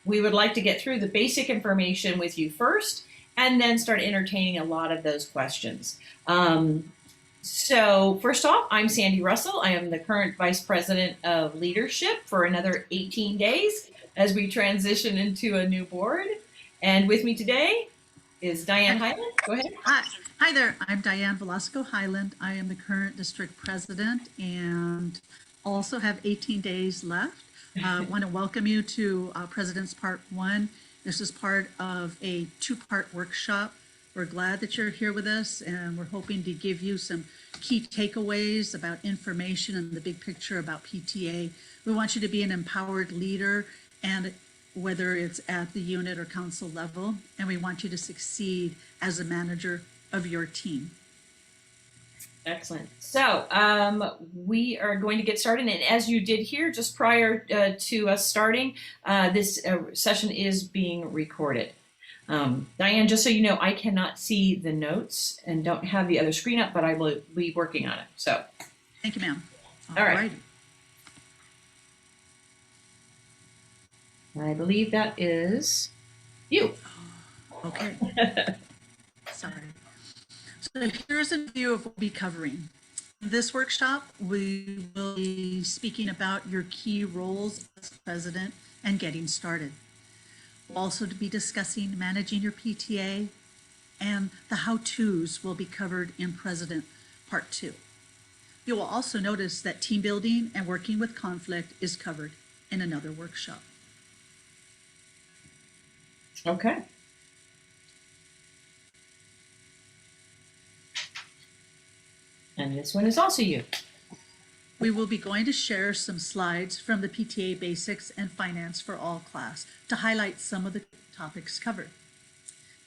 we would like to get through the basic information with you first and then start entertaining a lot of those questions. So first off, I'm Sandy Russell. I am the current Vice President of Leadership for another 18 days as we transition into a new board. And with me today is Diane Highland. Go ahead. Hi there. I'm Diane Velasco Highland. I am the current District President and also have 18 days left. I want to welcome you to President's Part 1. This is part of a two-part workshop. We're glad that you're here with us, and we're hoping to give you some key takeaways about information and the big picture about PTA. We want you to be an empowered leader, and whether it's at the unit or council level, and we want you to succeed as a manager of your team. Excellent. So we are going to get started, and as you did hear just prior to us starting, this session is being recorded. Diane, just so you know, I cannot see the notes and don't have the other screen up, but I will be working on it. So, thank you, ma'am. All right. I believe that is you. Okay. Sorry. So here's a view of what we'll be covering. In this workshop, we will be speaking about your key roles as president and getting started. We'll also be discussing managing your PTA, and the how-tos will be covered in President Part 2. You will also notice that team building and working with conflict is covered in another workshop. Okay. And this one is also you. We will be going to share some slides from the PTA Basics and Finance for All class to highlight some of the topics covered.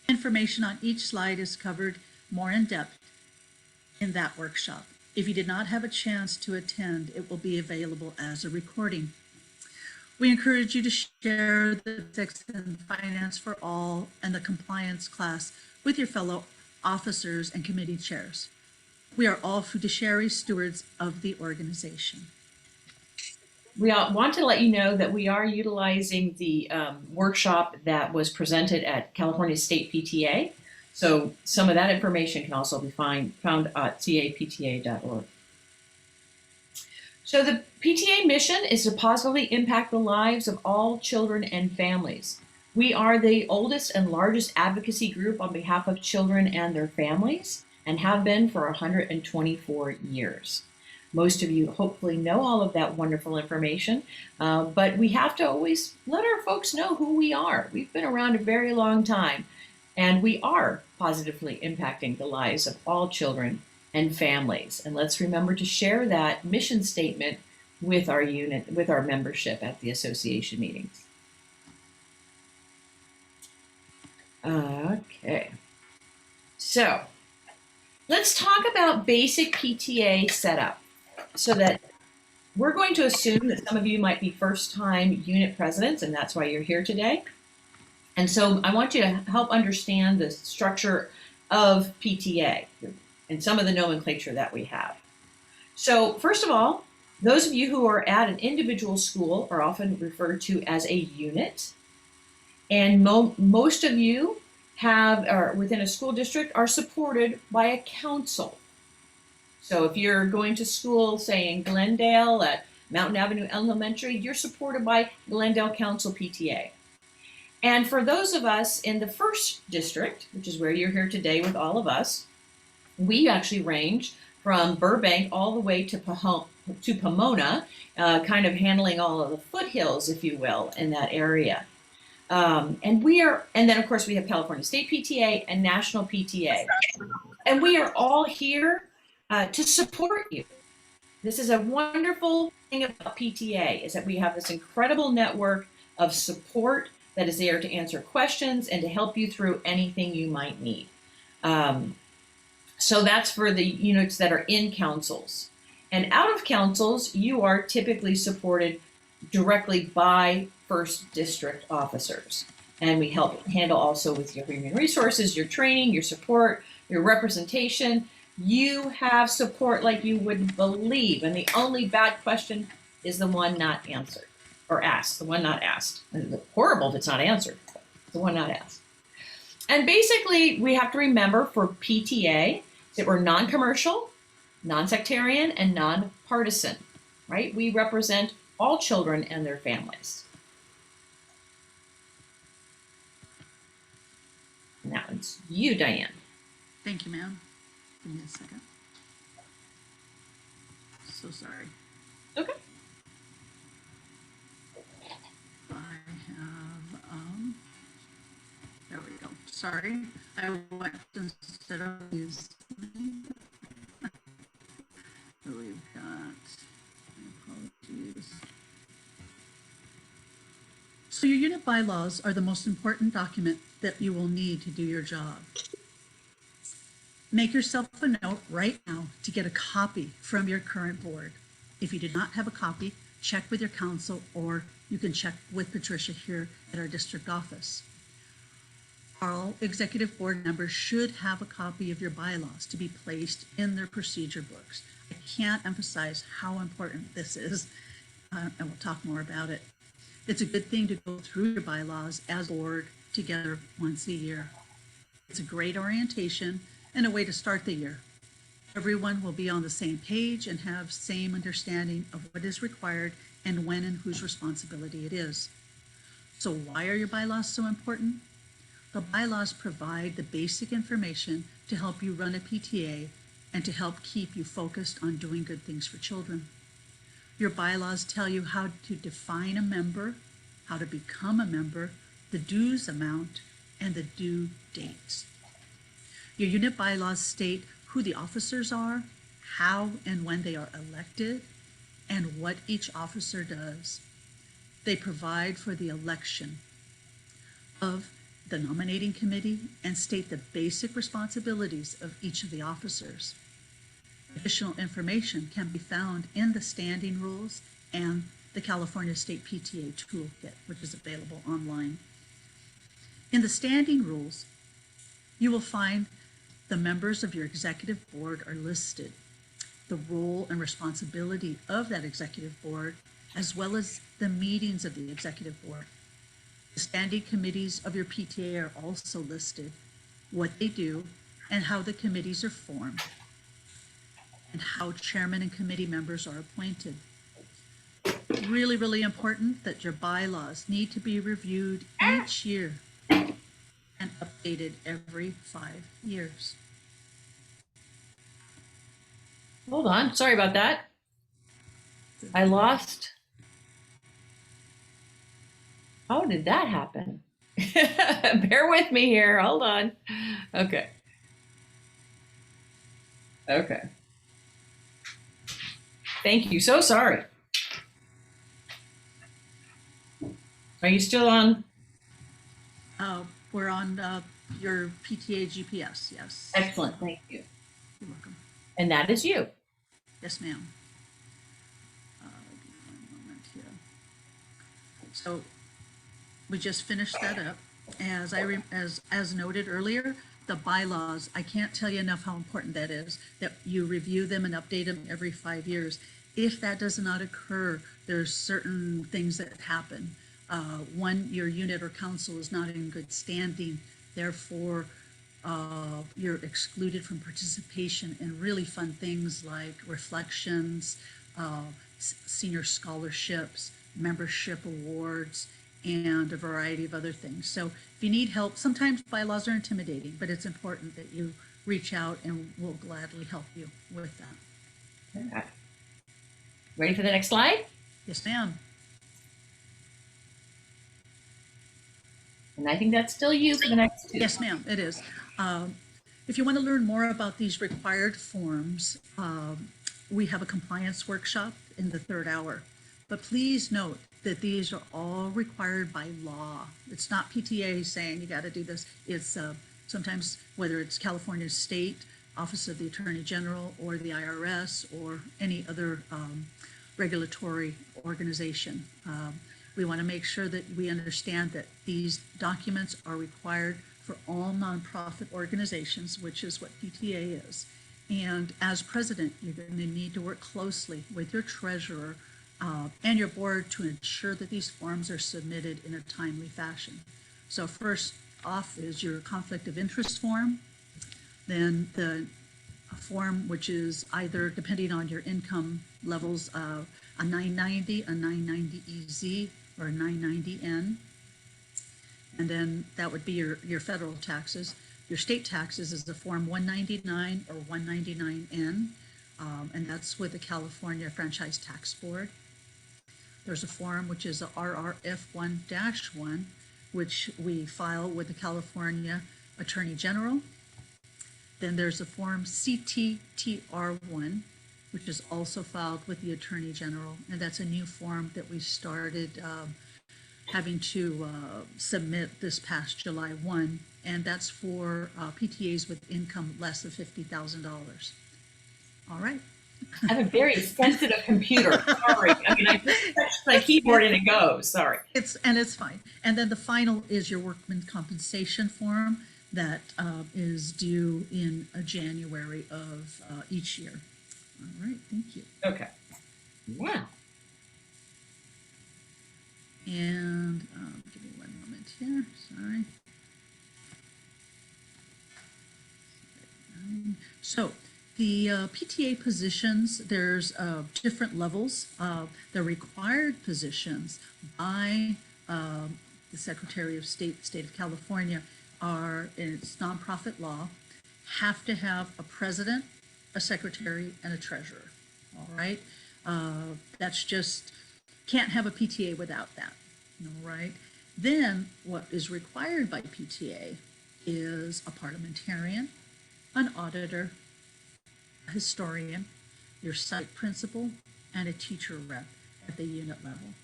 Information on each slide is covered more in depth in that workshop. If you did not have a chance to attend, it will be available as a recording. We encourage you to share the Basics and Finance for All and the Compliance class with your fellow officers and committee chairs. We are all fiduciary stewards of the organization. We want to let you know that we are utilizing the workshop that was presented at California State PTA. So some of that information can also be found at capta.org. So the PTA mission is to positively impact the lives of all children and families. We are the oldest and largest advocacy group on behalf of children and their families, and have been for 124 years. Most of you hopefully know all of that wonderful information, but we have to always let our folks know who we are. We've been around a very long time, and we are positively impacting the lives of all children and families. And let's remember to share that mission statement with our unit, with our membership at the association meetings. Okay, so let's talk about basic PTA setup, so that we're going to assume that some of you might be first-time unit presidents, and that's why you're here today. And so I want you to help understand the structure of PTA and some of the nomenclature that we have. So first of all, those of you who are at an individual school are often referred to as a unit, and most of you are within a school district are supported by a council. So if you're going to school, say in Glendale at Mountain Avenue Elementary, you're supported by Glendale Council PTA. And for those of us in the first district, which is where you're here today with all of us, we actually range from Burbank all the way to Pomona, kind of handling all of the foothills, if you will, in that area. And then of course we have California State PTA and National PTA. And we are all here to support you. This is a wonderful thing about PTA, is that we have this incredible network of support that is there to answer questions and to help you through anything you might need. So that's for the units that are in councils. And out of councils, you are typically supported directly by first district officers. And we help handle also with your human resources, your training, your support, your representation. You have support like you wouldn't believe. And the only bad question is the one not answered. or asked, the one not asked. And it's horrible if it's not answered, the one not asked. And basically, we have to remember for PTA that we're non-commercial, non-sectarian, and non-partisan, right? We represent all children and their families. Now it's you, Diane. Thank you, ma'am. Give me a second. So sorry. Okay. I have, there we go. Sorry. I went instead of these. So we've got, apologies. So your unit bylaws are the most important document that you will need to do your job. Make yourself a note right now to get a copy from your current board. If you did not have a copy, check with your council, or you can check with Patricia here at our district office. All executive board members should have a copy of your bylaws to be placed in their procedure books. I can't emphasize how important this is, and we'll talk more about it. It's a good thing to go through your bylaws as a board together once a year. It's a great orientation and a way to start the year. Everyone will be on the same page and have same understanding of what is required and when and whose responsibility it is. So why are your bylaws so important? The bylaws provide the basic information to help you run a PTA and to help keep you focused on doing good things for children. Your bylaws tell you how to define a member, how to become a member, the dues amount, and the due dates. Your unit bylaws state who the officers are, how and when they are elected, and what each officer does. They provide for the election of the nominating committee and state the basic responsibilities of each of the officers. Additional information can be found in the standing rules and the California State PTA Toolkit, which is available online. In the standing rules, you will find the members of your executive board are listed, the role and responsibility of that executive board, as well as the meetings of the executive board. The standing committees of your PTA are also listed, what they do, and how the committees are formed, and how chairman and committee members are appointed. Really, really important that your bylaws need to be reviewed each year and updated every 5 years. Hold on, sorry about that. I lost. How did that happen? Bear with me here, hold on. Okay. Okay. Thank you, so sorry. Are you still on? We're on your PTA GPS, yes. Excellent, thank you. You're welcome. And that is you. Yes, ma'am. Give me one moment here. So we just finished that up. As noted earlier, the bylaws, I can't tell you enough how important that is, that you review them and update them every 5 years. If that does not occur, there's certain things that happen. One, your unit or council is not in good standing, therefore you're excluded from participation in really fun things like reflections, senior scholarships, membership awards, and a variety of other things. So if you need help, sometimes bylaws are intimidating, but it's important that you reach out and we'll gladly help you with that. Okay. Ready for the next slide? Yes, ma'am. And I think that's still you for the next two. Yes, ma'am, it is. If you want to learn more about these required forms, we have a compliance workshop in the 3rd hour. But please note that these are all required by law. It's not PTA saying you got to do this. It's sometimes, whether it's California State, Office of the Attorney General, or the IRS, or any other regulatory organization. We want to make sure that we understand that these documents are required for all nonprofit organizations, which is what PTA is. And as president, you're going to need to work closely with your treasurer and your board to ensure that these forms are submitted in a timely fashion. So first off is your conflict of interest form, then the form which is either, depending on your income levels, a 990, a 990EZ, or a 990N. And then that would be your federal taxes. Your state taxes is the Form 199 or 199N, and that's with the California Franchise Tax Board. There's a form which is a RRF1-1, which we file with the California Attorney General. Then there's a Form CTTR1, which is also filed with the Attorney General, and that's a new form that we started having to submit this past July 1, and that's for PTAs with income less than $50,000. All right. I have a very sensitive computer. Sorry. I mean, I just touched my keyboard and it goes. Sorry. It's fine. And then the final is your workman compensation form that is due in January of each year. All right, thank you. Okay. Wow. And give me one moment here. Sorry. So the PTA positions, there's different levels. The required positions by the Secretary of State of California are, in its nonprofit law, have to have a president, a secretary, and a treasurer. All right. That's just, can't have a PTA without that. All right. Then what is required by PTA is a parliamentarian, an auditor, a historian, your site principal, and a teacher rep at the unit level.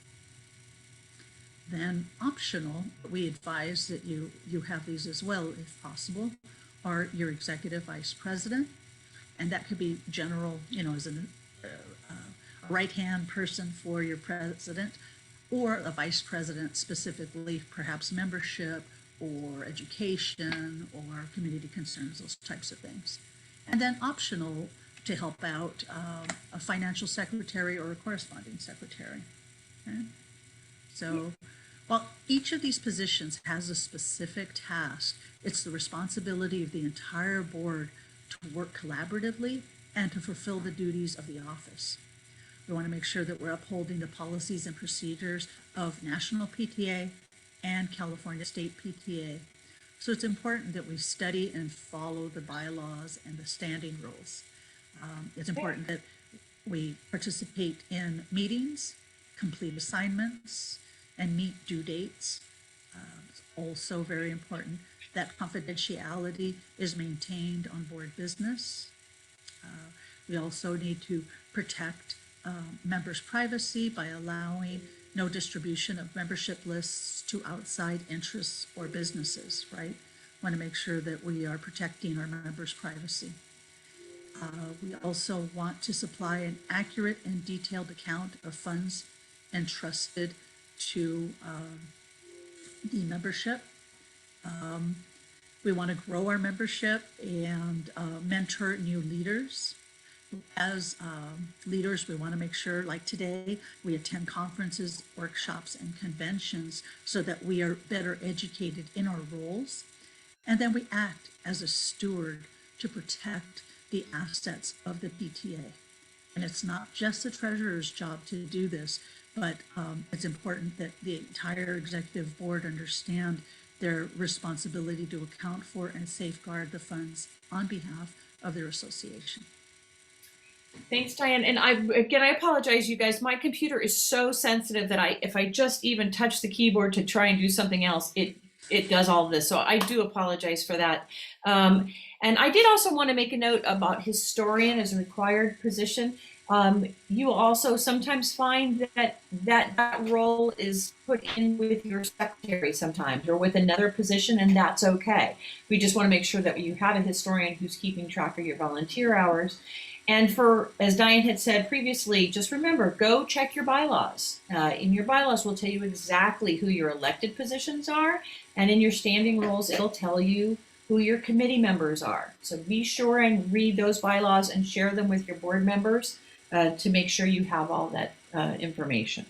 Then optional, we advise that you have these as well if possible, are your executive vice president, and that could be general, as a right-hand person for your president, or a vice president specifically, perhaps membership or education or community concerns, those types of things. And then optional to help out a financial secretary or a corresponding secretary. Okay? So while each of these positions has a specific task, it's the responsibility of the entire board to work collaboratively and to fulfill the duties of the office. We want to make sure that we're upholding the policies and procedures of national PTA and California state PTA. So it's important that we study and follow the bylaws and the standing rules. It's important that we participate in meetings, complete assignments, and meet due dates. It's also very important that confidentiality is maintained on board business. We also need to protect members' privacy by allowing no distribution of membership lists to outside interests or businesses, right? Want to make sure that we are protecting our members' privacy. We also want to supply an accurate and detailed account of funds entrusted to the membership. We want to grow our membership and mentor new leaders. As leaders, we want to make sure, like today, we attend conferences, workshops, and conventions so that we are better educated in our roles. And then we act as a steward to protect the assets of the PTA. And it's not just the treasurer's job to do this, but it's important that the entire executive board understand their responsibility to account for and safeguard the funds on behalf of their association. Thanks, Diane. And I apologize, you guys. My computer is so sensitive that if I just even touch the keyboard to try and do something else, it does all this. So I do apologize for that. And I did also want to make a note about historian as a required position. You will also sometimes find that role is put in with your secretary sometimes or with another position, and that's okay. We just want to make sure that you have a historian who's keeping track of your volunteer hours. And as Diane had said previously, just remember, go check your bylaws. In your bylaws, we'll tell you exactly who your elected positions are. And in your standing rules, it'll tell you who your committee members are. So be sure and read those bylaws and share them with your board members to make sure you have all that information.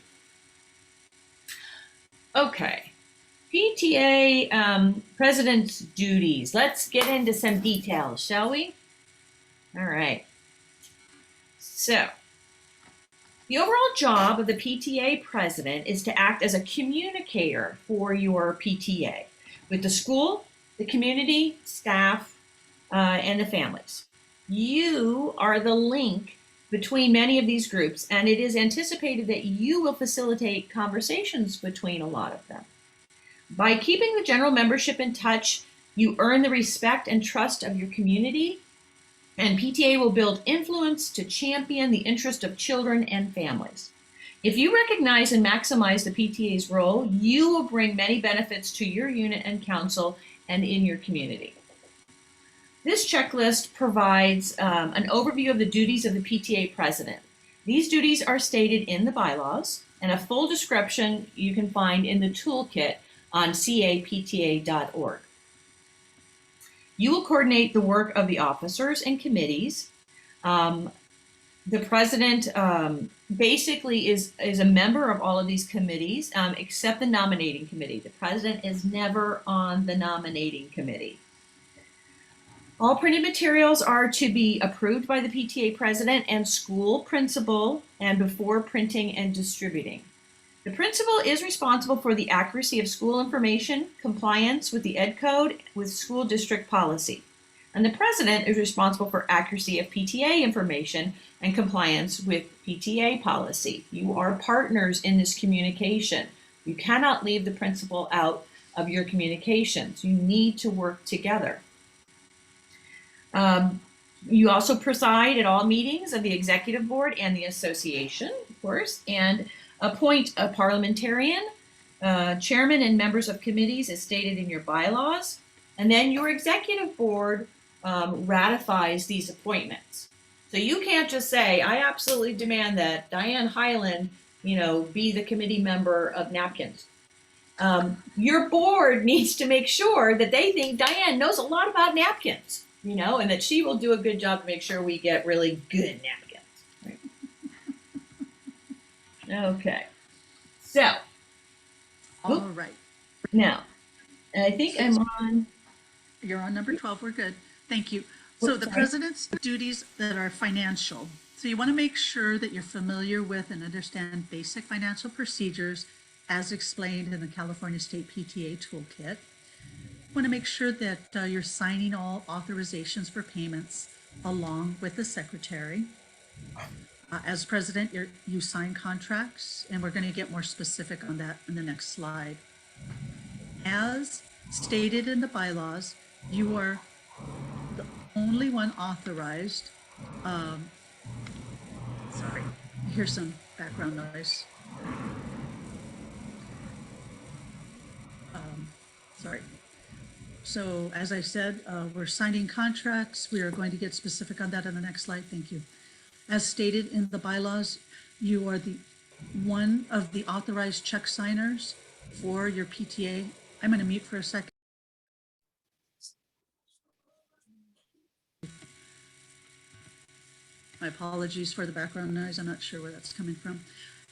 Okay, PTA President's duties. Let's get into some details, shall we? All right. So, the overall job of the PTA President is to act as a communicator for your PTA with the school, the community, staff, and the families. You are the link between many of these groups, and it is anticipated that you will facilitate conversations between a lot of them. By keeping the general membership in touch, you earn the respect and trust of your community, and PTA will build influence to champion the interest of children and families. If you recognize and maximize the PTA's role, you will bring many benefits to your unit and council and in your community. This checklist provides an overview of the duties of the PTA President. These duties are stated in the bylaws, and a full description you can find in the toolkit on capta.org. You will coordinate the work of the officers and committees. The president basically is a member of all of these committees, except the nominating committee. The president is never on the nominating committee. All printed materials are to be approved by the PTA president and school principal and before printing and distributing. The principal is responsible for the accuracy of school information, compliance with the Ed Code, with school district policy. And the president is responsible for accuracy of PTA information and compliance with PTA policy. You are partners in this communication. You cannot leave the principal out of your communications. You need to work together. You also preside at all meetings of the executive board and the association, of course, and appoint a parliamentarian, chairman and members of committees as stated in your bylaws, and then your executive board ratifies these appointments. So you can't just say, I absolutely demand that Diane Hyland, be the committee member of napkins. Your board needs to make sure that they think Diane knows a lot about napkins, and that she will do a good job to make sure we get really good napkins. Right? Okay. So. All right. Now, I think I'm on. You're on number 12. We're good. Thank you. So the president's duties that are financial. So you want to make sure that you're familiar with and understand basic financial procedures as explained in the California State PTA Toolkit. You want to make sure that you're signing all authorizations for payments along with the secretary. As president, you sign contracts, and we're going to get more specific on that in the next slide. As stated in the bylaws, you are the only one authorized. Sorry, here's some background noise. Sorry. So as I said, we're signing contracts. We are going to get specific on that in the next slide. Thank you. As stated in the bylaws, you are the one of the authorized check signers for your PTA. I'm going to mute for a second. My apologies for the background noise. I'm not sure where that's coming from.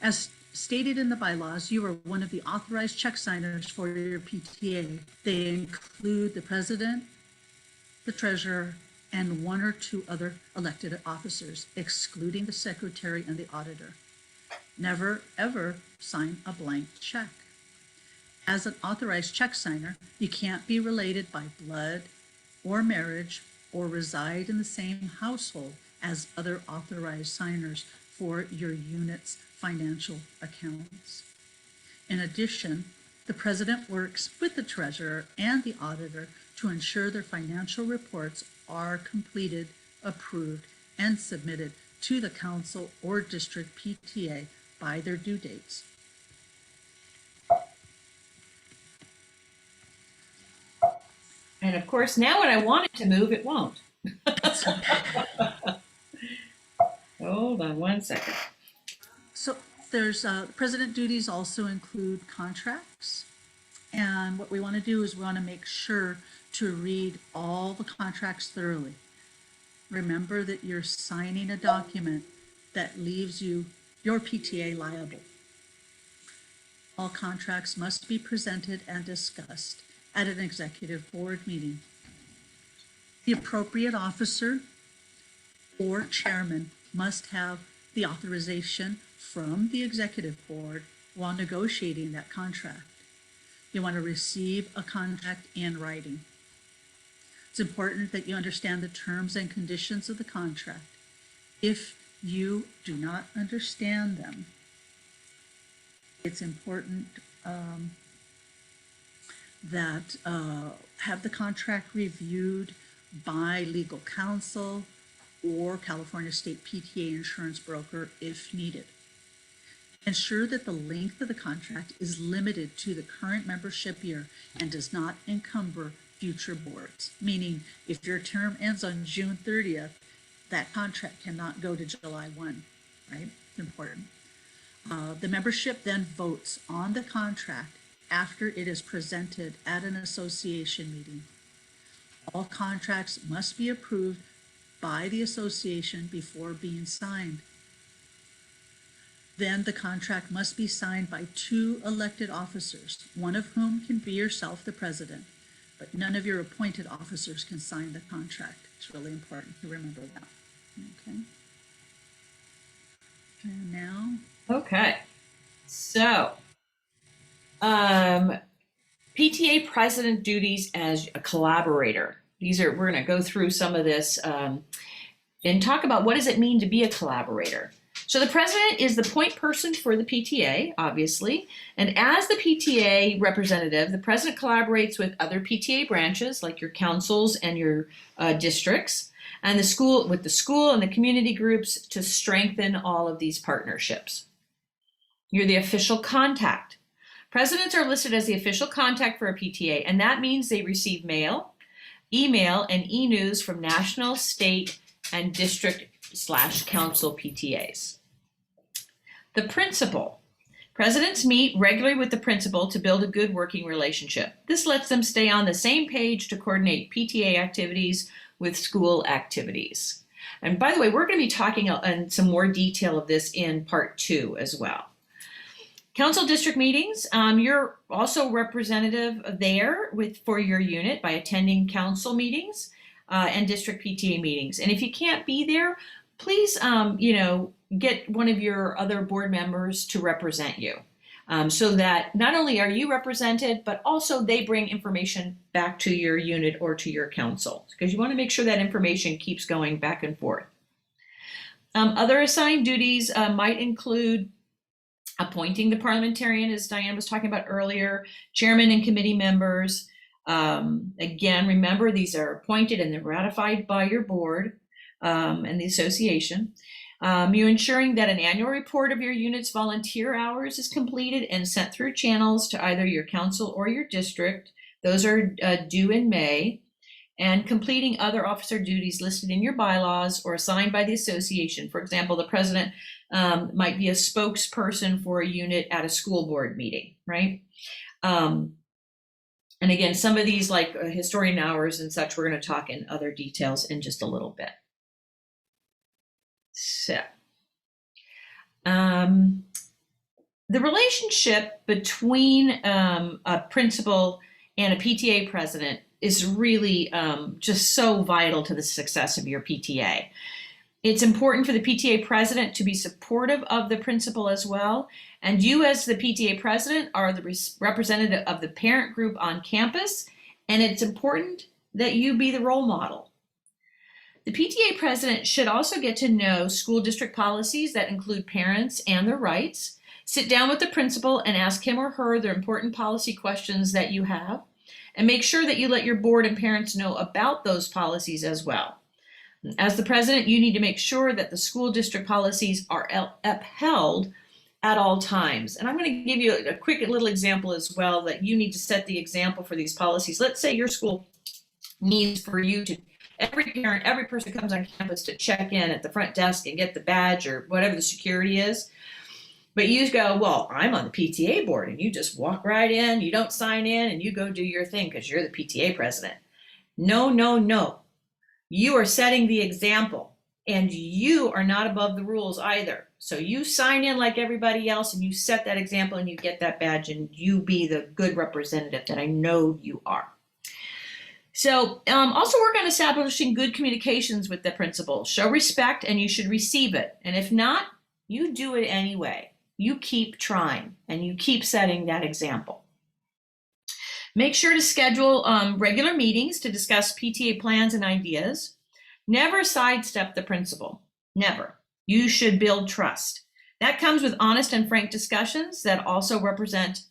As stated in the bylaws, you are one of the authorized check signers for your PTA. They include the president, the treasurer, and one or two other elected officers, excluding the secretary and the auditor. Never, ever sign a blank check. As an authorized check signer, you can't be related by blood or marriage or reside in the same household as other authorized signers for your unit's financial accounts. In addition, the president works with the treasurer and the auditor to ensure their financial reports are completed, approved, and submitted to the council or district PTA by their due dates. And of course, now when I want it to move, it won't. Hold on one second. So there's president duties also include contracts. And what we want to do is we want to make sure to read all the contracts thoroughly. Remember that you're signing a document that leaves you your PTA liable. All contracts must be presented and discussed at an executive board meeting. The appropriate officer or chairman must have the authorization from the executive board while negotiating that contract. You want to receive a contract in writing. It's important that you understand the terms and conditions of the contract. If you do not understand them, it's important that have the contract reviewed by legal counsel or California State PTA insurance broker if needed. Ensure that the length of the contract is limited to the current membership year and does not encumber future boards, meaning if your term ends on June 30th, that contract cannot go to July 1, right? It's important. The membership then votes on the contract after it is presented at an association meeting. All contracts must be approved by the association before being signed. Then the contract must be signed by 2 elected officers, one of whom can be yourself, the president, but none of your appointed officers can sign the contract. It's really important to remember that. Okay. And now. Okay. So, PTA President duties as a collaborator. We're going to go through some of this and talk about what does it mean to be a collaborator. So the president is the point person for the PTA, obviously, and as the PTA representative, the president collaborates with other PTA branches like your councils and your districts, and the school and the community groups to strengthen all of these partnerships. You're the official contact. Presidents are listed as the official contact for a PTA, and that means they receive mail, email, and e-news from national, state, and district/council PTAs. The principal. Presidents meet regularly with the principal to build a good working relationship. This lets them stay on the same page to coordinate PTA activities with school activities. And by the way, we're going to be talking in some more detail of this in part 2 as well. Council district meetings, you're also representative there for your unit by attending council meetings and district PTA meetings. And if you can't be there, please, get one of your other board members to represent you so that not only are you represented, but also they bring information back to your unit or to your council because you want to make sure that information keeps going back and forth. Other assigned duties might include appointing the parliamentarian, as Diane was talking about earlier, chairman and committee members. Again, remember, these are appointed and they're ratified by your board and the association. You ensuring that an annual report of your unit's volunteer hours is completed and sent through channels to either your council or your district. Those are due in May. And completing other officer duties listed in your bylaws or assigned by the association. For example, the president might be a spokesperson for a unit at a school board meeting, right? And again, some of these like historian hours and such, we're going to talk in other details in just a little bit. So, the relationship between a principal and a PTA president is really just so vital to the success of your PTA. It's important for the PTA president to be supportive of the principal as well. And you as the PTA president are the representative of the parent group on campus. And it's important that you be the role model. The PTA president should also get to know school district policies that include parents and their rights. Sit down with the principal and ask him or her the important policy questions that you have. And make sure that you let your board and parents know about those policies as well. As the president, you need to make sure that the school district policies are upheld at all times. And I'm going to give you a quick little example as well that you need to set the example for these policies. Let's say your school needs for you to, every parent, every person comes on campus to check in at the front desk and get the badge or whatever the security is. But you go, well, I'm on the PTA board, and you just walk right in, you don't sign in, and you go do your thing because you're the PTA president. No, no, no. You are setting the example. And you are not above the rules either. So you sign in like everybody else and you set that example and you get that badge and you be the good representative that I know you are. So also work on establishing good communications with the principal. Show respect and you should receive it. And if not, you do it anyway. You keep trying and you keep setting that example. Make sure to schedule regular meetings to discuss PTA plans and ideas. Never sidestep the principal. Never. You should build trust. That comes with honest and frank discussions that also represent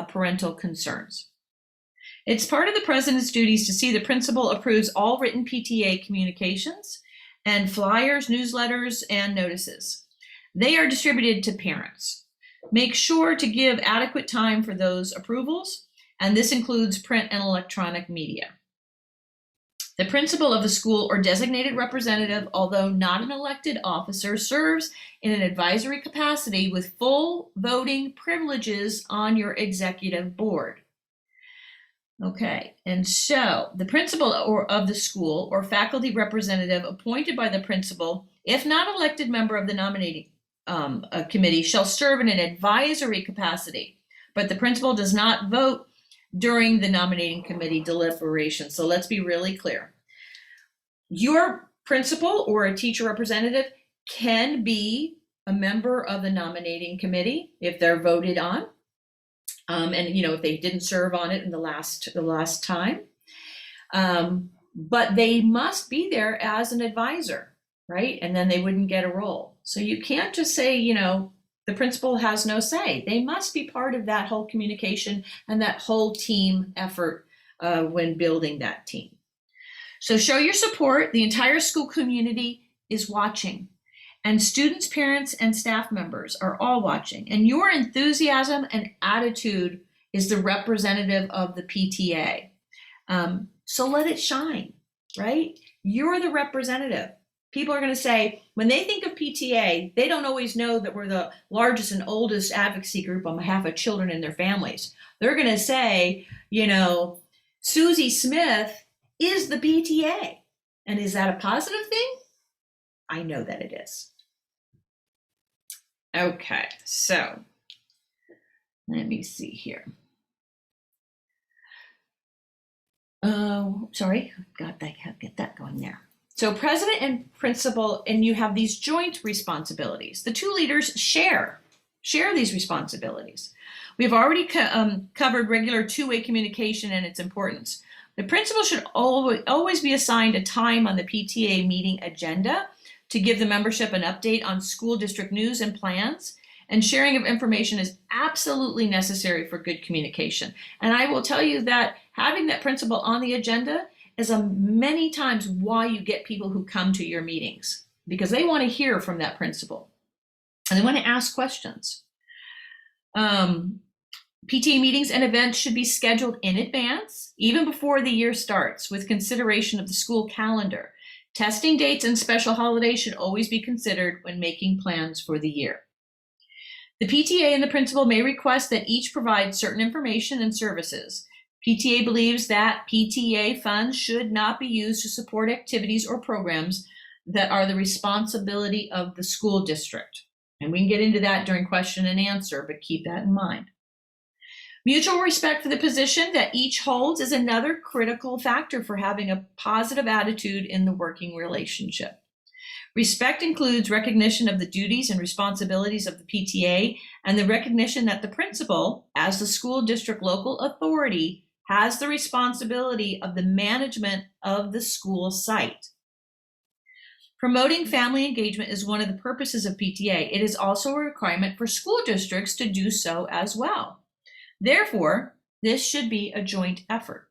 parental concerns. It's part of the president's duties to see the principal approves all written PTA communications and flyers, newsletters, and notices. They are distributed to parents. Make sure to give adequate time for those approvals, and this includes print and electronic media. The principal of the school or designated representative, although not an elected officer, serves in an advisory capacity with full voting privileges on your executive board. Okay, and so the principal of the school or faculty representative appointed by the principal, if not elected member of the nominating committee, shall serve in an advisory capacity, but the principal does not vote during the nominating committee deliberation. So let's be really clear. Your principal or a teacher representative can be a member of the nominating committee if they're voted on. And if they didn't serve on it in the last time, but they must be there as an advisor, right? And then they wouldn't get a role. So you can't just say, the principal has no say. They must be part of that whole communication and that whole team effort when building that team. So show your support. The entire school community is watching. And students, parents, and staff members are all watching. And your enthusiasm and attitude is the representative of the PTA. So let it shine, right? You're the representative. People are going to say, when they think of PTA, they don't always know that we're the largest and oldest advocacy group on behalf of children and their families. They're going to say, Susie Smith is the PTA. And is that a positive thing? I know that it is. Okay, so let me see here. Sorry, got that, get that going there. So president and principal, and you have these joint responsibilities. The two leaders share these responsibilities. We've already covered regular two-way communication and its importance. The principal should always be assigned a time on the PTA meeting agenda to give the membership an update on school district news and plans, and sharing of information is absolutely necessary for good communication. And I will tell you that having that principal on the agenda is many times why you get people who come to your meetings, because they want to hear from that principal and they want to ask questions. PTA meetings and events should be scheduled in advance, even before the year starts, with consideration of the school calendar. Testing dates and special holidays should always be considered when making plans for the year. The PTA and the principal may request that each provide certain information and services. PTA believes that PTA funds should not be used to support activities or programs that are the responsibility of the school district. And we can get into that during question and answer, but keep that in mind. Mutual respect for the position that each holds is another critical factor for having a positive attitude in the working relationship. Respect includes recognition of the duties and responsibilities of the PTA and the recognition that the principal, as the school district local authority, has the responsibility of the management of the school site. Promoting family engagement is one of the purposes of PTA. It is also a requirement for school districts to do so as well. Therefore, this should be a joint effort.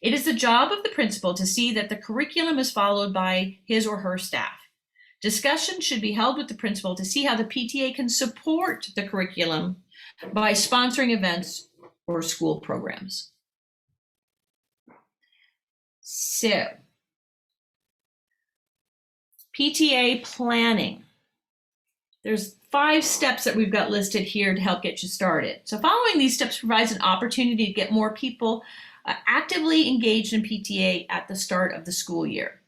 It is the job of the principal to see that the curriculum is followed by his or her staff. Discussion should be held with the principal to see how the PTA can support the curriculum by sponsoring events or school programs. So, PTA planning. There's 5 steps that we've got listed here to help get you started. So following these steps provides an opportunity to get more people actively engaged in PTA at the start of the school year.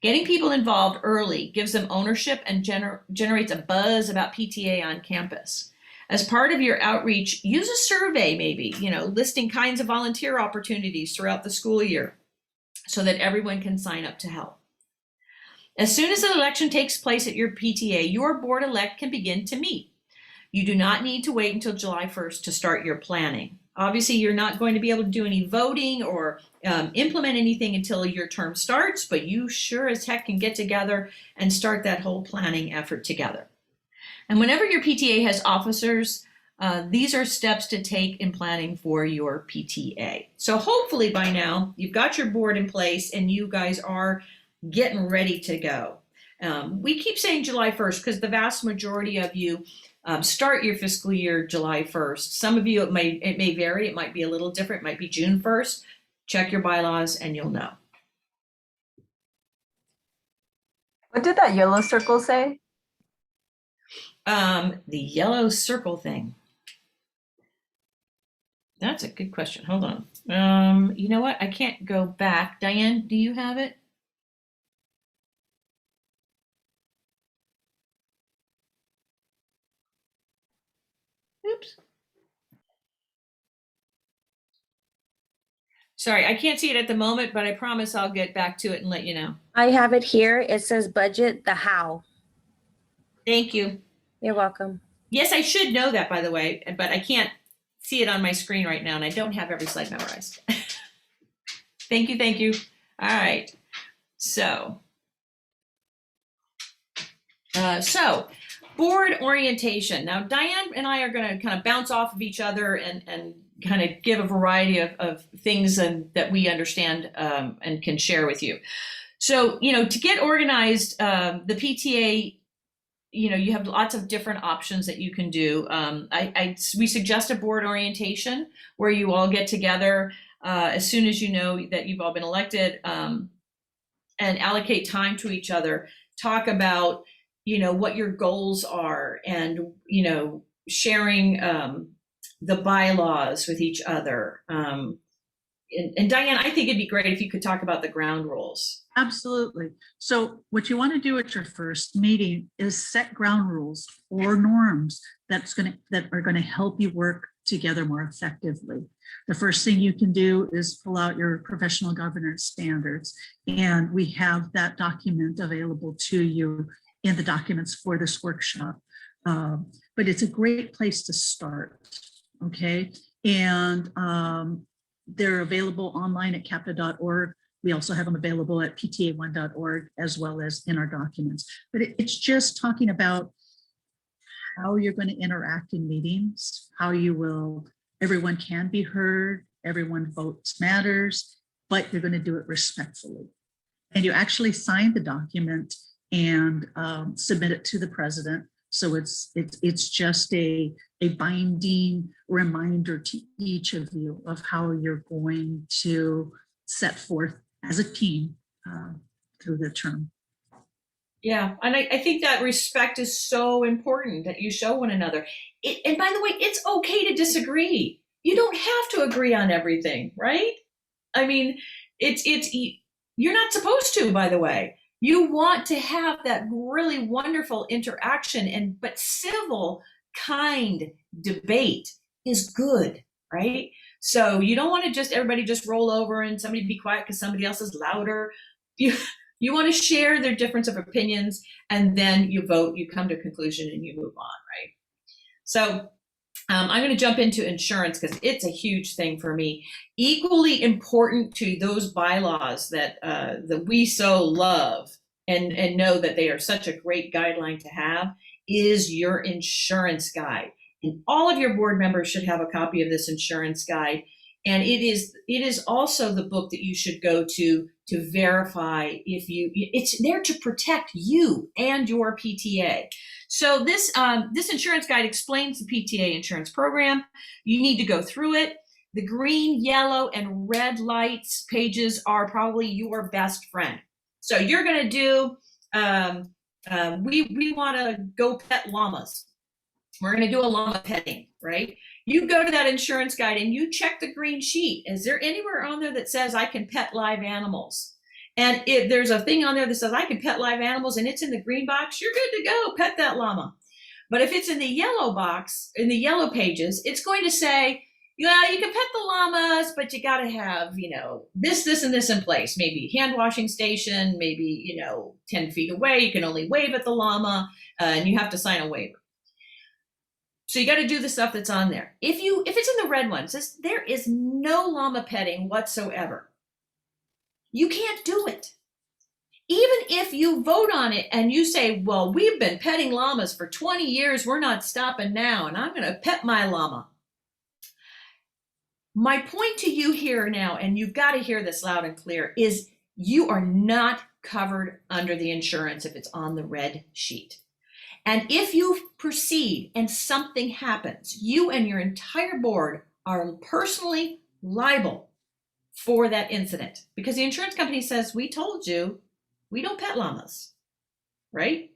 Getting people involved early gives them ownership and generates a buzz about PTA on campus. As part of your outreach, use a survey maybe, listing kinds of volunteer opportunities throughout the school year so that everyone can sign up to help. As soon as an election takes place at your PTA, your board-elect can begin to meet. You do not need to wait until July 1st to start your planning. Obviously, you're not going to be able to do any voting or implement anything until your term starts, but you sure as heck can get together and start that whole planning effort together. And whenever your PTA has officers, these are steps to take in planning for your PTA. So hopefully by now you've got your board in place and you guys are getting ready to go. We keep saying July 1st because the vast majority of you start your fiscal year July 1st. Some of you, it may vary. It might be a little different. It might be June 1st. Check your bylaws and you'll know. What did that yellow circle say? The yellow circle thing. That's a good question. Hold on. You know what? I can't go back. Diane, do you have it? Oops. Sorry, I can't see it at the moment, but I promise I'll get back to it and let you know. I have it here. It says budget, the how. Thank you. You're welcome. Yes, I should know that, by the way, but I can't see it on my screen right now, and I don't have every slide memorized. Thank you, thank you. All right. So board orientation. Now, Diane and I are going to kind of bounce off of each other and kind of give a variety of things that we understand and can share with you. So, to get organized, the PTA, you have lots of different options that you can do. We suggest a board orientation where you all get together as soon as you know that you've all been elected and allocate time to each other. Talk about, what your goals are and, sharing the bylaws with each other. And Diane, I think it'd be great if you could talk about the ground rules. Absolutely. So what you want to do at your first meeting is set ground rules or norms that are going to help you work together more effectively. The first thing you can do is pull out your professional governance standards, and we have that document available to you in the documents for this workshop. But it's a great place to start, okay? And they're available online at capta.org. We also have them available at pta1.org as well as in our documents. But it's just talking about how you're going to interact in meetings, how everyone can be heard, everyone votes matters, but you're going to do it respectfully. And you actually sign the document and submit it to the president. So it's just a binding reminder to each of you of how you're going to set forth as a team through the term. Yeah, and I think that respect is so important that you show one another. And by the way, it's okay to disagree. You don't have to agree on everything, right? I mean, you're not supposed to, by the way. You want to have that really wonderful interaction, but civil, kind debate is good, right? So you don't want to everybody just roll over and somebody be quiet because somebody else is louder. You want to share their difference of opinions, and then you vote, you come to a conclusion, and you move on, right? So I'm going to jump into insurance because it's a huge thing for me. Equally important to those bylaws that we so love and know that they are such a great guideline to have is your insurance guide. And all of your board members should have a copy of this insurance guide. And it is also the book that you should go to verify it's there to protect you and your PTA. So this insurance guide explains the PTA insurance program. You need to go through it. The green, yellow, and red lights pages are probably your best friend. So you're going to do, we want to go pet llamas. We're going to do a llama petting, right? You go to that insurance guide and you check the green sheet. Is there anywhere on there that says I can pet live animals? And if there's a thing on there that says I can pet live animals and it's in the green box, you're good to go, pet that llama. But if it's in the yellow box, in the yellow pages, it's going to say, yeah, you can pet the llamas, but you got to have, this, and this in place. Maybe hand washing station, maybe, 10 feet away. You can only wave at the llama, and you have to sign a waiver. So you got to do the stuff that's on there. If it's in the red one, it says there is no llama petting whatsoever. You can't do it. Even if you vote on it and you say, well, we've been petting llamas for 20 years, we're not stopping now, and I'm going to pet my llama. My point to you here now, and you've got to hear this loud and clear, is you are not covered under the insurance if it's on the red sheet. And if you proceed and something happens, you and your entire board are personally liable for that incident because the insurance company says, we told you we don't pet llamas, right?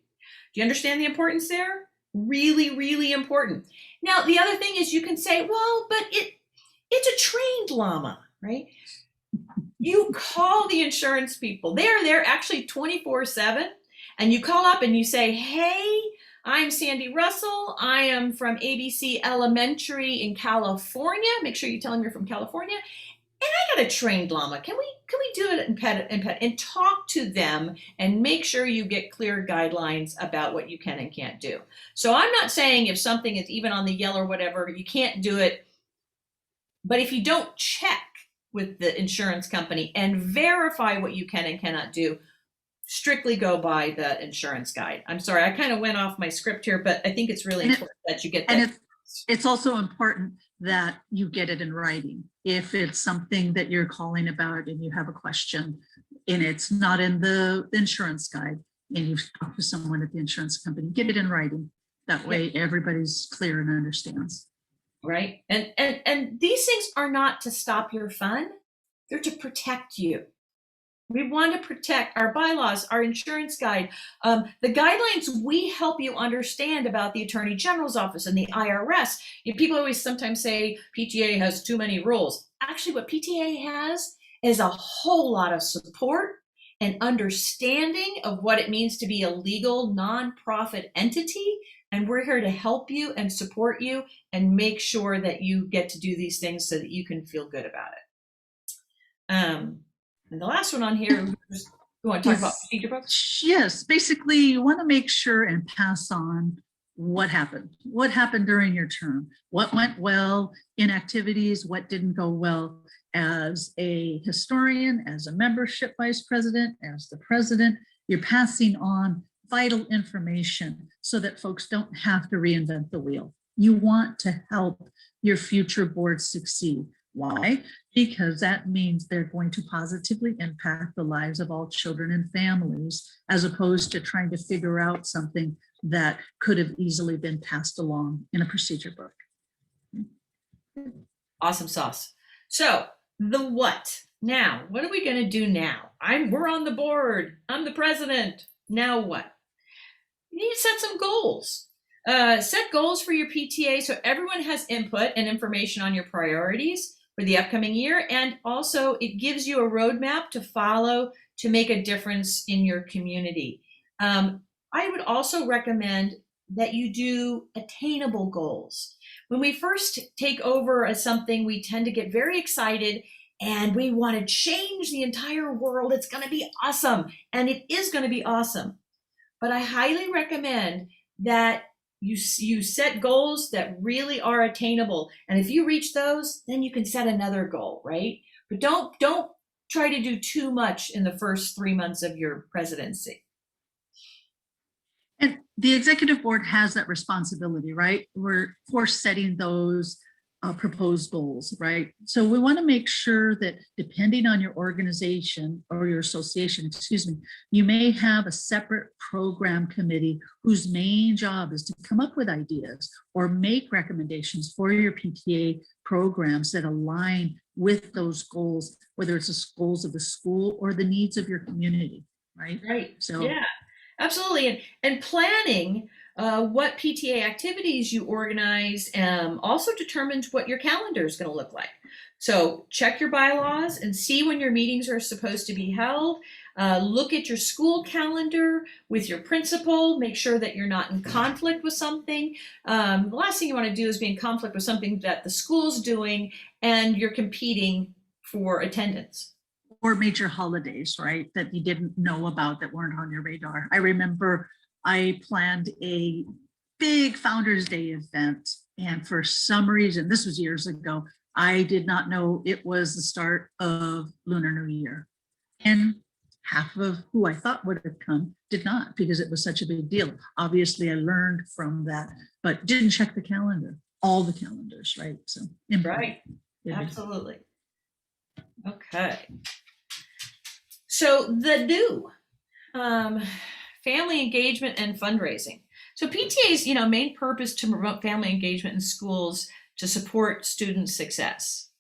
Do you understand the importance there? Really, really important. Now, the other thing is you can say, well, but it's a trained llama, right? You call the insurance people. They're there actually 24/7. And you call up and you say, hey, I'm Sandy Russell. I am from ABC Elementary in California. Make sure you tell them you're from California. And I got a trained llama. Can we do it and pet and talk to them and make sure you get clear guidelines about what you can and can't do. So I'm not saying if something is even on the yellow or whatever, you can't do it. But if you don't check with the insurance company and verify what you can and cannot do, strictly go by the insurance guide. I'm sorry, I kind of went off my script here, but I think it's really important that you get that. And it's also important that you get it in writing. If it's something that you're calling about and you have a question and it's not in the insurance guide and you've talked to someone at the insurance company, get it in writing. That way everybody's clear and understands. Right. And these things are not to stop your fun. They're to protect you. We want to protect our bylaws, our insurance guide, the guidelines we help you understand about the Attorney General's office and the IRS. People always sometimes say PTA has too many rules. Actually, what PTA has is a whole lot of support and understanding of what it means to be a legal nonprofit entity. And we're here to help you and support you and make sure that you get to do these things so that you can feel good about it. And the last one on here, you want to talk about procedure books? Yes, basically you want to make sure and pass on what happened during your term, what went well in activities, what didn't go well. As a historian, as a membership vice president, as the president, you're passing on vital information so that folks don't have to reinvent the wheel. You want to help your future board succeed. Why? Because that means they're going to positively impact the lives of all children and families, as opposed to trying to figure out something that could have easily been passed along in a procedure book. Awesome sauce. So the what? Now, what are we going to do now? We're on the board. I'm the president. Now what? You need to set some goals. Set goals for your PTA so everyone has input and information on your priorities for the upcoming year. And also it gives you a roadmap to follow to make a difference in your community. I would also recommend that you do attainable goals. When we first take over as something, we tend to get very excited and we want to change the entire world. It's going to be awesome. And it is going to be awesome. But I highly recommend that you set goals that really are attainable. And if you reach those, then you can set another goal, right? But don't try to do too much in the first 3 months of your presidency. And the executive board has that responsibility, right? We're for setting those proposed goals, right? So we want to make sure that depending on your organization or your association, you may have a separate program committee whose main job is to come up with ideas or make recommendations for your PTA programs that align with those goals, whether it's the goals of the school or the needs of your community, right? Right. So yeah, absolutely. And planning what PTA activities you organize also determines what your calendar is going to look like. So check your bylaws and see when your meetings are supposed to be held. Look at your school calendar with your principal. Make sure that you're not in conflict with something. The last thing you want to do is be in conflict with something that the school's doing and you're competing for attendance. Or major holidays, right, that you didn't know about, that weren't on your radar. I remember I planned a big Founders Day event, and for some reason, this was years ago, I did not know it was the start of Lunar New Year. And half of who I thought would have come did not, because it was such a big deal. Obviously, I learned from that, but didn't check the calendar, all the calendars, right? So, Right, absolutely. Okay. So the new family engagement and fundraising. So PTA's, main purpose to promote family engagement in schools to support student success.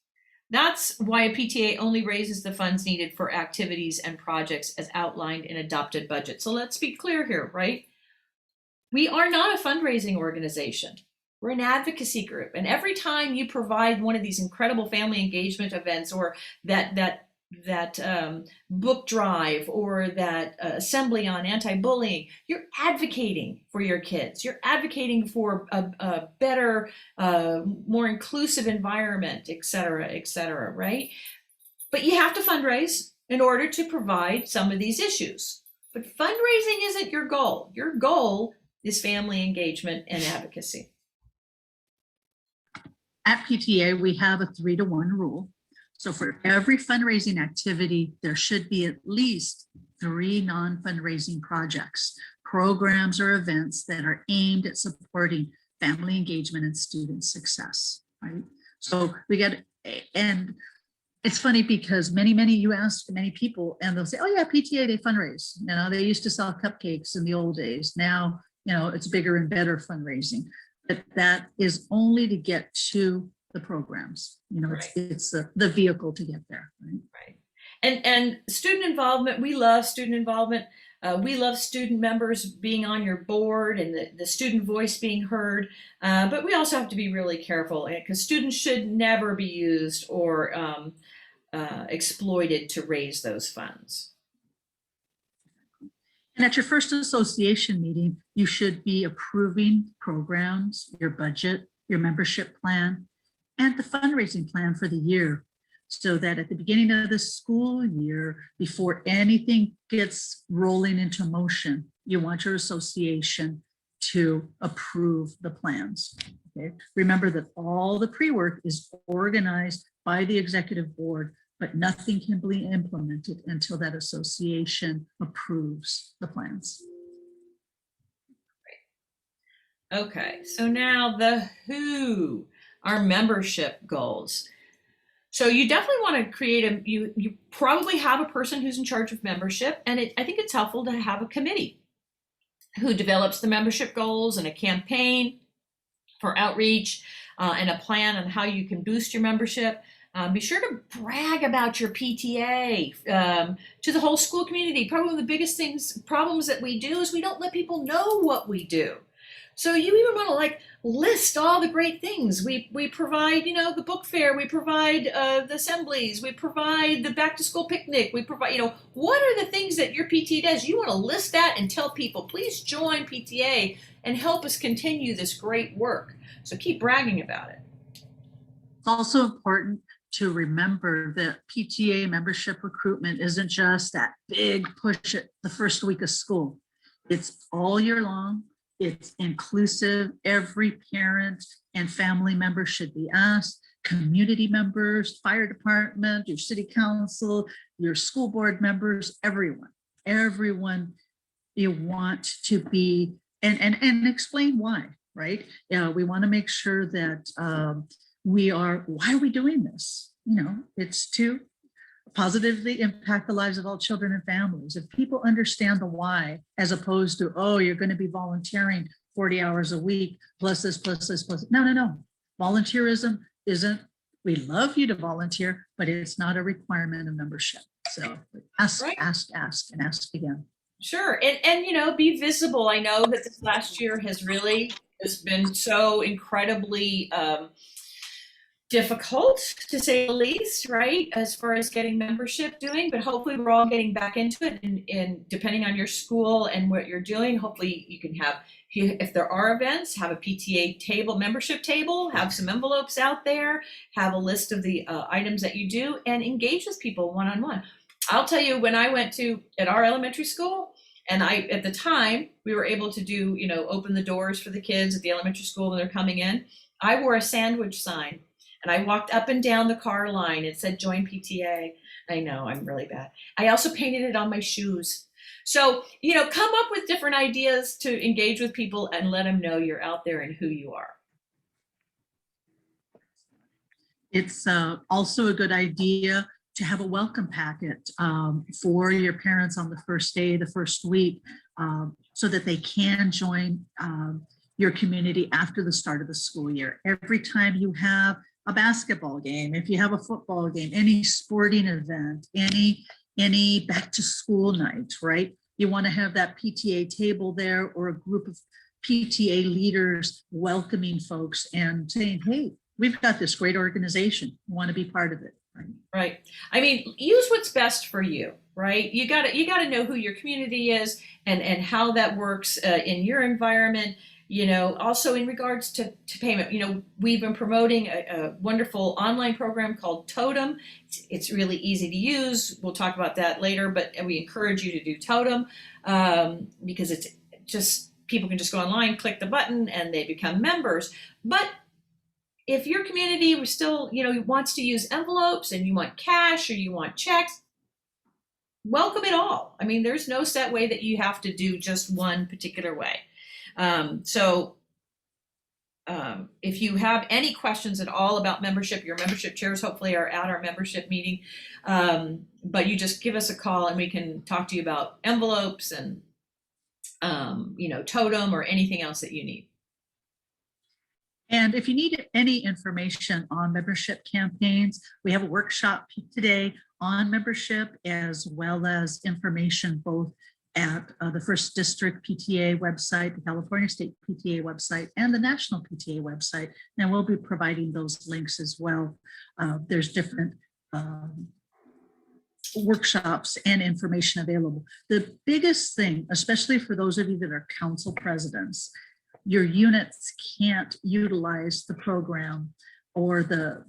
That's why a PTA only raises the funds needed for activities and projects as outlined in adopted budget. So let's be clear here, right? We are not a fundraising organization. We're an advocacy group. And every time you provide one of these incredible family engagement events, or that book drive, or that assembly on anti-bullying, you're advocating for your kids. You're advocating for a better, more inclusive environment, et cetera, right? But you have to fundraise in order to provide some of these issues. But fundraising isn't your goal. Your goal is family engagement and advocacy. At PTA, we have a 3-to-1 rule. So for every fundraising activity, there should be at least 3 non-fundraising projects, programs, or events that are aimed at supporting family engagement and student success, right? So we get, and it's funny because you ask many people and they'll say, oh yeah, PTA, they fundraise. They used to sell cupcakes in the old days. Now, it's bigger and better fundraising. But that is only to get to the programs. Right. It's the vehicle to get there. Right. And student involvement, we love student involvement. We love student members being on your board and the student voice being heard. But we also have to be really careful, because students should never be used or exploited to raise those funds. And at your first association meeting, you should be approving programs, your budget, your membership plan, and the fundraising plan for the year, so that at the beginning of the school year, before anything gets rolling into motion, you want your association to approve the plans. Okay? Remember that all the pre-work is organized by the executive board, but nothing can be implemented until that association approves the plans. Okay, so now the who, our membership goals. So you definitely want to create you probably have a person who's in charge of membership, and I think it's helpful to have a committee who develops the membership goals and a campaign for outreach and a plan on how you can boost your membership. Be sure to brag about your PTA to the whole school community. Probably one of the biggest problems that we do is we don't let people know what we do. So you even want to list all the great things. We provide, the book fair, we provide the assemblies, we provide the back to school picnic, we provide, what are the things that your PTA does? You want to list that and tell people, please join PTA and help us continue this great work. So keep bragging about it. It's also important to remember that PTA membership recruitment isn't just that big push at the first week of school. It's all year long. It's inclusive. Every parent and family member should be asked. Community members, fire department, your city council, your school board members, everyone you want to be, and explain why, right? We want to make sure that why are we doing this? It's to positively impact the lives of all children and families. If people understand the why, as opposed to, oh, you're going to be volunteering 40 hours a week, plus this, plus this, plus. No. Volunteerism isn't, we love you to volunteer, but it's not a requirement of membership. So ask, right. ask, and ask again. Sure. And be visible. I know that this last year has been so incredibly difficult to say the least, right? As far as getting membership doing, but hopefully we're all getting back into it. And depending on your school and what you're doing, hopefully you can have, if there are events, have a PTA table, membership table, have some envelopes out there, have a list of the items that you do, and engage with people one-on-one. I'll tell you, when I went to, at our elementary school, and at the time, we were able to do, open the doors for the kids at the elementary school when they're coming in. I wore a sandwich sign. And I walked up and down the car line. It said, join PTA. I know, I'm really bad. I also painted it on my shoes. So, come up with different ideas to engage with people and let them know you're out there and who you are. It's also a good idea to have a welcome packet for your parents on the first day, the first week, so that they can join your community after the start of the school year. Every time you have a basketball game, if you have a football game, any sporting event, any back to school night, right? You want to have that PTA table there, or a group of PTA leaders welcoming folks and saying, hey, we've got this great organization. You want to be part of it. Right. I mean, use what's best for you, right? You got to know who your community is and how that works in your environment. Also in regards to payment, we've been promoting a wonderful online program called Totem. It's really easy to use. We'll talk about that later, but we encourage you to do Totem because it's just, people can just go online, click the button, and they become members. But if your community was still, wants to use envelopes and you want cash or you want checks, welcome it all. I mean, there's no set way that you have to do just one particular way. If you have any questions at all about membership, your membership chairs hopefully are at our membership meeting, but you just give us a call and we can talk to you about envelopes and, Totem or anything else that you need. And if you need any information on membership campaigns, we have a workshop today on membership, as well as information both at the First District PTA website, the California State PTA website, and the National PTA website. And we'll be providing those links as well. There's different workshops and information available. The biggest thing, especially for those of you that are council presidents, your units can't utilize the program or the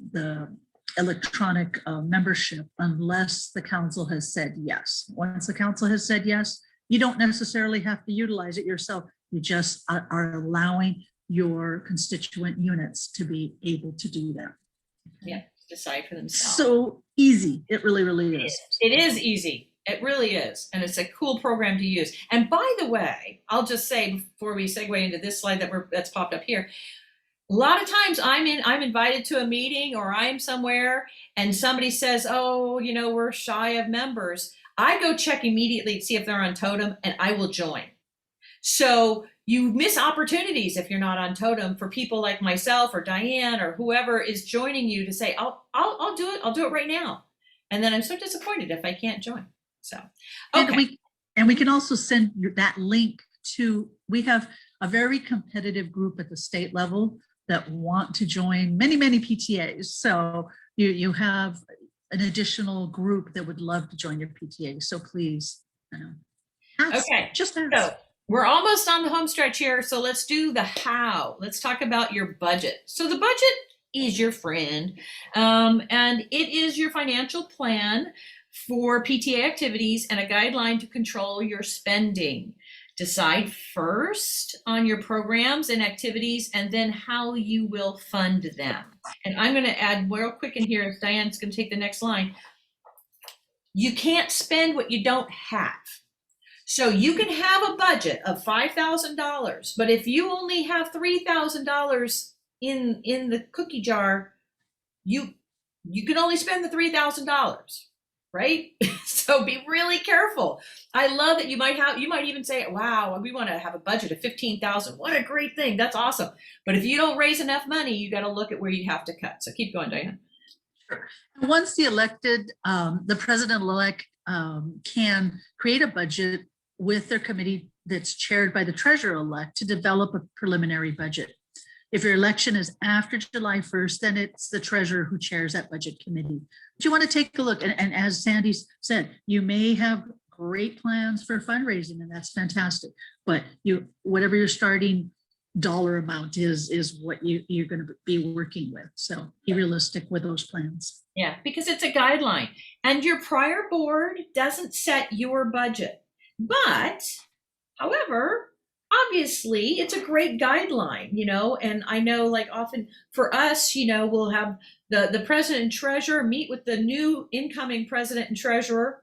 electronic membership unless the council has said yes. Once the council has said yes, you don't necessarily have to utilize it yourself. You just are allowing your constituent units to be able to do that. Yeah, decide for themselves. So easy. It really, really is. It is easy. It really is. And it's a cool program to use. And by the way, I'll just say before we segue into this slide that's popped up here, a lot of times I'm invited to a meeting or I'm somewhere and somebody says, oh, we're shy of members. I go check immediately to see if they're on Totem and I will join. So you miss opportunities if you're not on Totem for people like myself or Diane or whoever is joining you to say, I'll do it. I'll do it right now. And then I'm so disappointed if I can't join. So, okay. And we can also send you that link to, we have a very competitive group at the state level that want to join many, many PTAs. So you have an additional group that would love to join your PTA. So please, ask, okay. Just ask. So we're almost on the home stretch here. So let's do the how. Let's talk about your budget. So the budget is your friend, and it is your financial plan for PTA activities and a guideline to control your spending. Decide first on your programs and activities and then how you will fund them. And I'm going to add real quick in here, if Diane's going to take the next line. You can't spend what you don't have. So you can have a budget of $5,000, but if you only have $3,000 in the cookie jar, you can only spend the $3,000. Right? So be really careful. I love that you might even say, wow, we want to have a budget of $15,000. What a great thing. That's awesome. But if you don't raise enough money, you got to look at where you have to cut. So keep going, Diane. Sure. Once the president-elect can create a budget with their committee that's chaired by the treasurer-elect to develop a preliminary budget. If your election is after July 1st, then it's the treasurer who chairs that budget committee. But you want to take a look, and as Sandy said, you may have great plans for fundraising, and that's fantastic. But whatever your starting dollar amount is what you're going to be working with. So be realistic with those plans. Yeah, because it's a guideline, and your prior board doesn't set your budget. But, however, obviously it's a great guideline, and I know, like, often for us, we'll have the president and treasurer meet with the new incoming president and treasurer,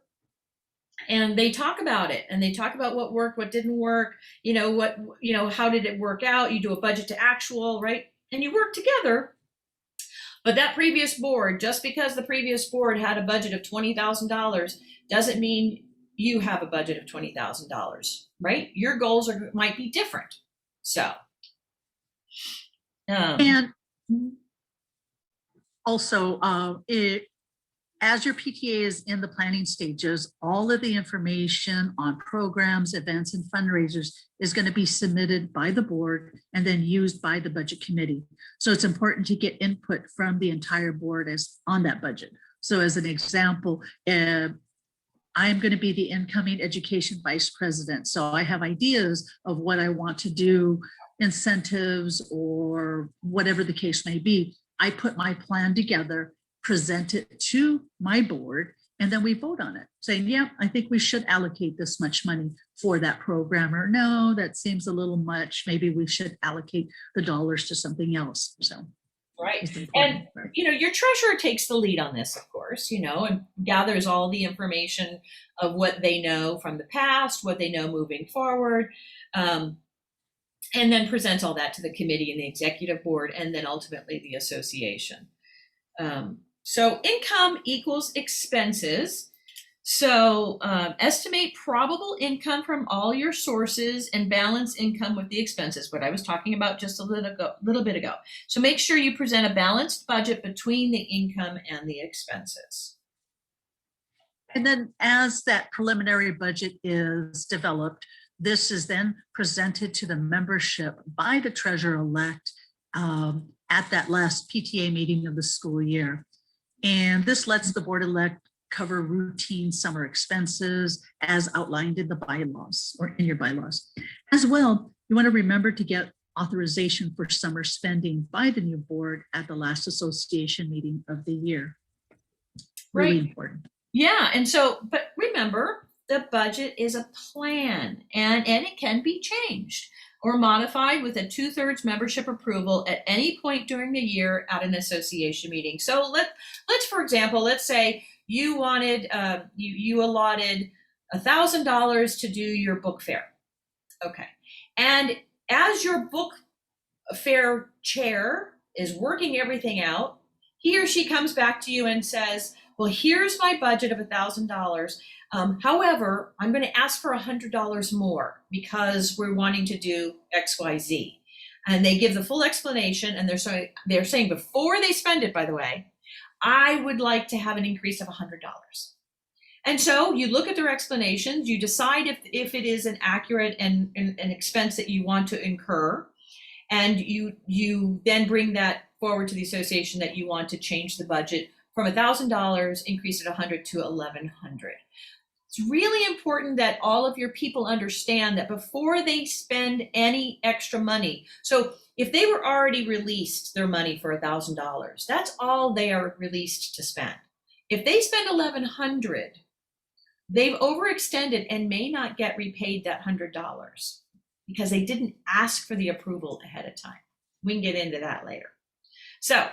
and they talk about it, and they talk about what worked, what didn't work, how did it work out? You do a budget to actual, right? And you work together. But that previous board, just because the previous board had a budget of $20,000 doesn't mean you have a budget of $20,000, right? Your goals might be different. So, and also, as your PTA is in the planning stages, all of the information on programs, events, and fundraisers is going to be submitted by the board and then used by the budget committee. So it's important to get input from the entire board on that budget. So as an example, I'm going to be the incoming education vice president. So I have ideas of what I want to do, incentives or whatever the case may be. I put my plan together, present it to my board, and then we vote on it, saying, yeah, I think we should allocate this much money for that program, or no, that seems a little much. Maybe we should allocate the dollars to something else. So, right. And, your treasurer takes the lead on this, of course, and gathers all the information of what they know from the past, what they know moving forward, and then presents all that to the committee and the executive board, and then ultimately the association. So income equals expenses. So estimate probable income from all your sources and balance income with the expenses, what I was talking about just a little bit ago. So make sure you present a balanced budget between the income and the expenses. And then as that preliminary budget is developed, this is then presented to the membership by the treasurer-elect at that last PTA meeting of the school year. And this lets the board-elect cover routine summer expenses as outlined in the bylaws or in your bylaws. As well, you want to remember to get authorization for summer spending by the new board at the last association meeting of the year. Really important. Yeah, and so, but remember, the budget is a plan, and it can be changed or modified with a 2/3 membership approval at any point during the year at an association meeting. So let's for example, let's say you wanted, you allotted $1,000 to do your book fair. Okay. And as your book fair chair is working everything out, he or she comes back to you and says, well, here's my budget of $1,000. However, I'm going to ask for $100 more because we're wanting to do X, Y, Z. And they give the full explanation, and they're saying before they spend it, by the way, I would like to have an increase of $100. And so you look at their explanations, you decide if it is an accurate and an expense that you want to incur, and you then bring that forward to the association that you want to change the budget from $1,000, increase it $100 to $1,100. It's really important that all of your people understand that before they spend any extra money. So if they were already released their money for $1,000, that's all they are released to spend. If they spend $1,100, they've overextended and may not get repaid that $100 because they didn't ask for the approval ahead of time. We can get into that later. So,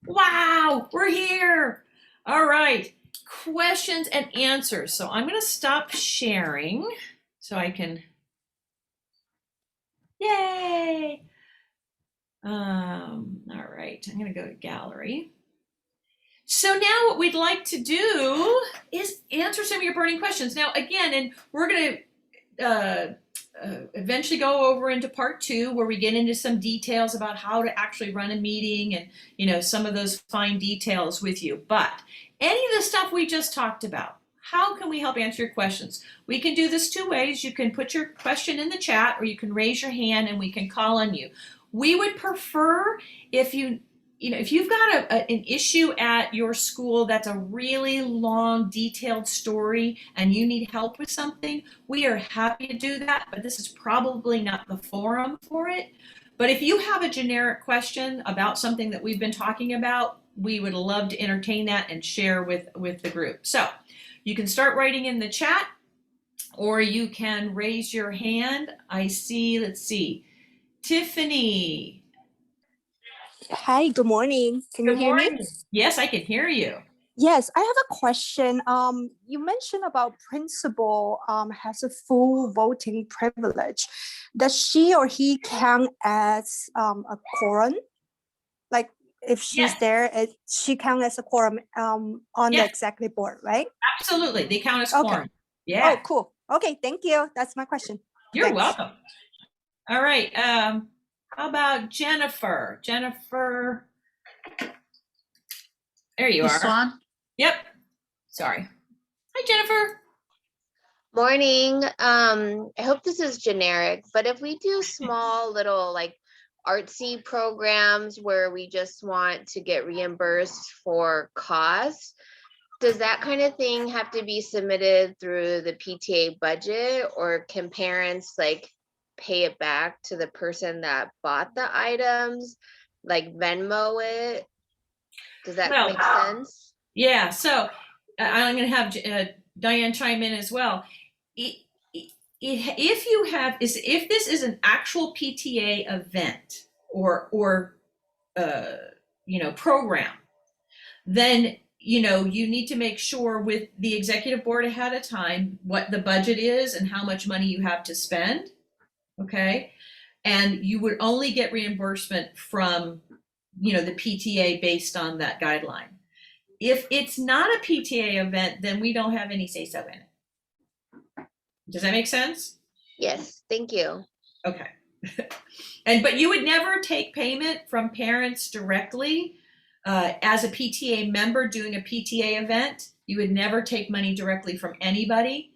wow, we're here. All right. Questions and answers. So I'm going to stop sharing so I can, yay. All right, I'm going to go to gallery. So now what we'd like to do is answer some of your burning questions. Now, again, and we're going to eventually go over into part 2 where we get into some details about how to actually run a meeting and, some of those fine details with you. But any of the stuff we just talked about, how can we help answer your questions? We can do this two ways. You can put your question in the chat, or you can raise your hand and we can call on you. We would prefer if if you've got an issue at your school that's a really long, detailed story and you need help with something, we are happy to do that, but this is probably not the forum for it. But if you have a generic question about something that we've been talking about, we would love to entertain that and share with the group. So you can start writing in the chat, or you can raise your hand. I see, let's see, Tiffany. Hi, good morning. Can you Good hear me? morning. Yes, I can hear you. Yes, I have a question. You mentioned about principal has a full voting privilege. Does she or he count as a quorum? Like if she's Yes. there, she count as a quorum on the Yes. executive board, right? Absolutely. They count as Okay. quorum. Yeah. Oh, cool. Okay, thank you. That's my question. You're Thanks. welcome. All right. How about Jennifer? Jennifer. There you are. Swan? Yep. Sorry. Hi, Jennifer. Morning. I hope this is generic, but if we do small little like artsy programs where we just want to get reimbursed for costs, does that kind of thing have to be submitted through the PTA budget, or can parents like pay it back to the person that bought the items, like Venmo it? Does that Well, make sense? Yeah. So I'm going to have Diane chime in as well. If this is an actual PTA event or program, then you need to make sure with the executive board ahead of time what the budget is and how much money you have to spend. Okay, and you would only get reimbursement from the PTA based on that guideline. If it's not a PTA event, then we don't have any say-so in it. Does that make sense? Yes, thank you. Okay. But you would never take payment from parents directly as a PTA member doing a PTA event. You would never take money directly from anybody.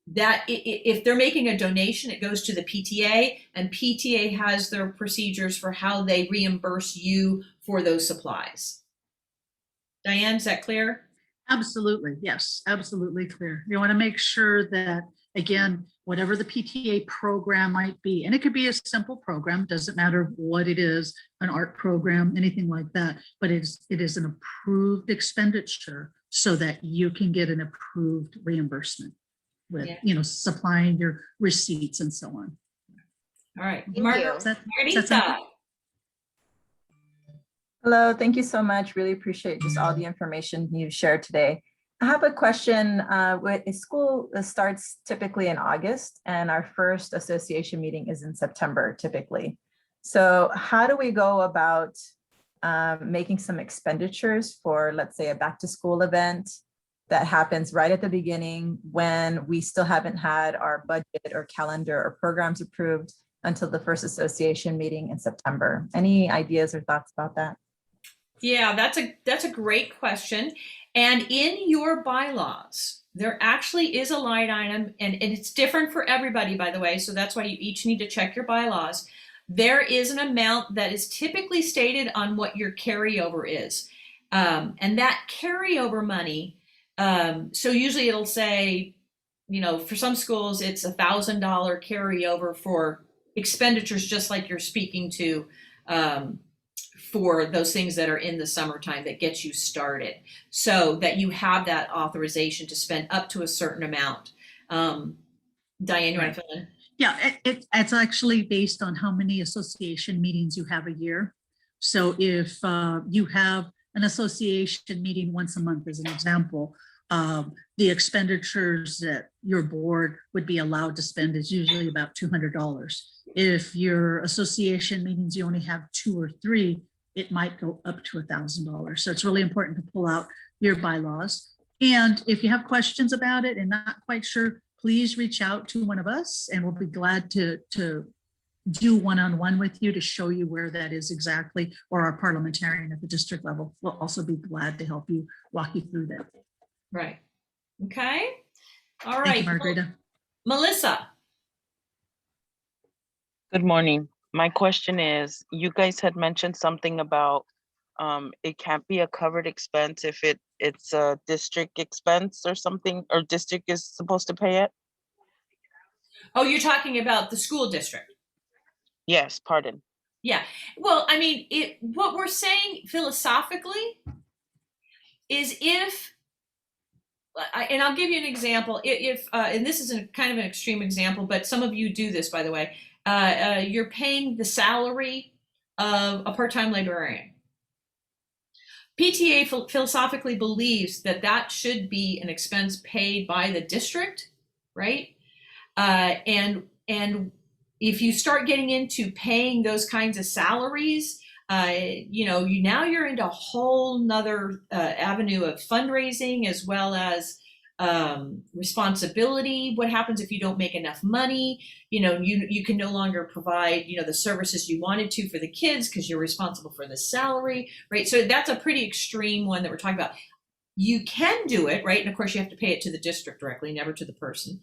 That if they're making a donation, it goes to the PTA, and PTA has their procedures for how they reimburse you for those supplies. Diane, is that clear? Absolutely. Yes, absolutely clear. You want to make sure that, again, whatever the PTA program might be, and it could be a simple program, doesn't matter what it is, an art program, anything like that, but it is an approved expenditure so that you can get an approved reimbursement with, supplying your receipts and so on. All right. Thank you. Margarita. Hello, thank you so much. Really appreciate just all the information you've shared today. I have a question. School starts typically in August, and our first association meeting is in September typically. So how do we go about making some expenditures for, let's say, a back to school event that happens right at the beginning when we still haven't had our budget or calendar or programs approved until the first association meeting in September? Any ideas or thoughts about that? Yeah, that's a great question. And in your bylaws, there actually is a line item, and it's different for everybody, by the way. So that's why you each need to check your bylaws. There is an amount that is typically stated on what your carryover is. And that carryover money, so usually it'll say, for some schools, it's $1,000 carryover for expenditures, just like you're speaking to, for those things that are in the summertime that gets you started, so that you have that authorization to spend up to a certain amount. Diane, you want to fill in? Yeah, it's actually based on how many association meetings you have a year. So if you have an association meeting once a month, as an example, the expenditures that your board would be allowed to spend is usually about $200. If your association meetings, you only have 2 or 3, it might go up to $1,000. So it's really important to pull out your bylaws. And if you have questions about it and not quite sure, please reach out to one of us and we'll be glad to do one-on-one with you to show you where that is exactly, or our parliamentarian at the district level will also be glad to help you, walk you through that. Right. Okay. All Thank right. you, Margarita. Melissa. Good morning. My question is, you guys had mentioned something about it can't be a covered expense if it's a district expense or something, or district is supposed to pay it? Oh, you're talking about the school district. Yes, pardon. Yeah. Well, I mean, what we're saying philosophically is and I'll give you an example. If and this is kind of an extreme example, but some of you do this, by the way. You're paying the salary of a part-time librarian. PTA philosophically believes that that should be an expense paid by the district, right? And if you start getting into paying those kinds of salaries, now you're into a whole nother avenue of fundraising, as well as responsibility. What happens if you don't make enough money? You can no longer provide the services you wanted to for the kids because you're responsible for the salary, right? So that's a pretty extreme one that we're talking about. You can do it, right? And of course you have to pay it to the district directly, never to the person.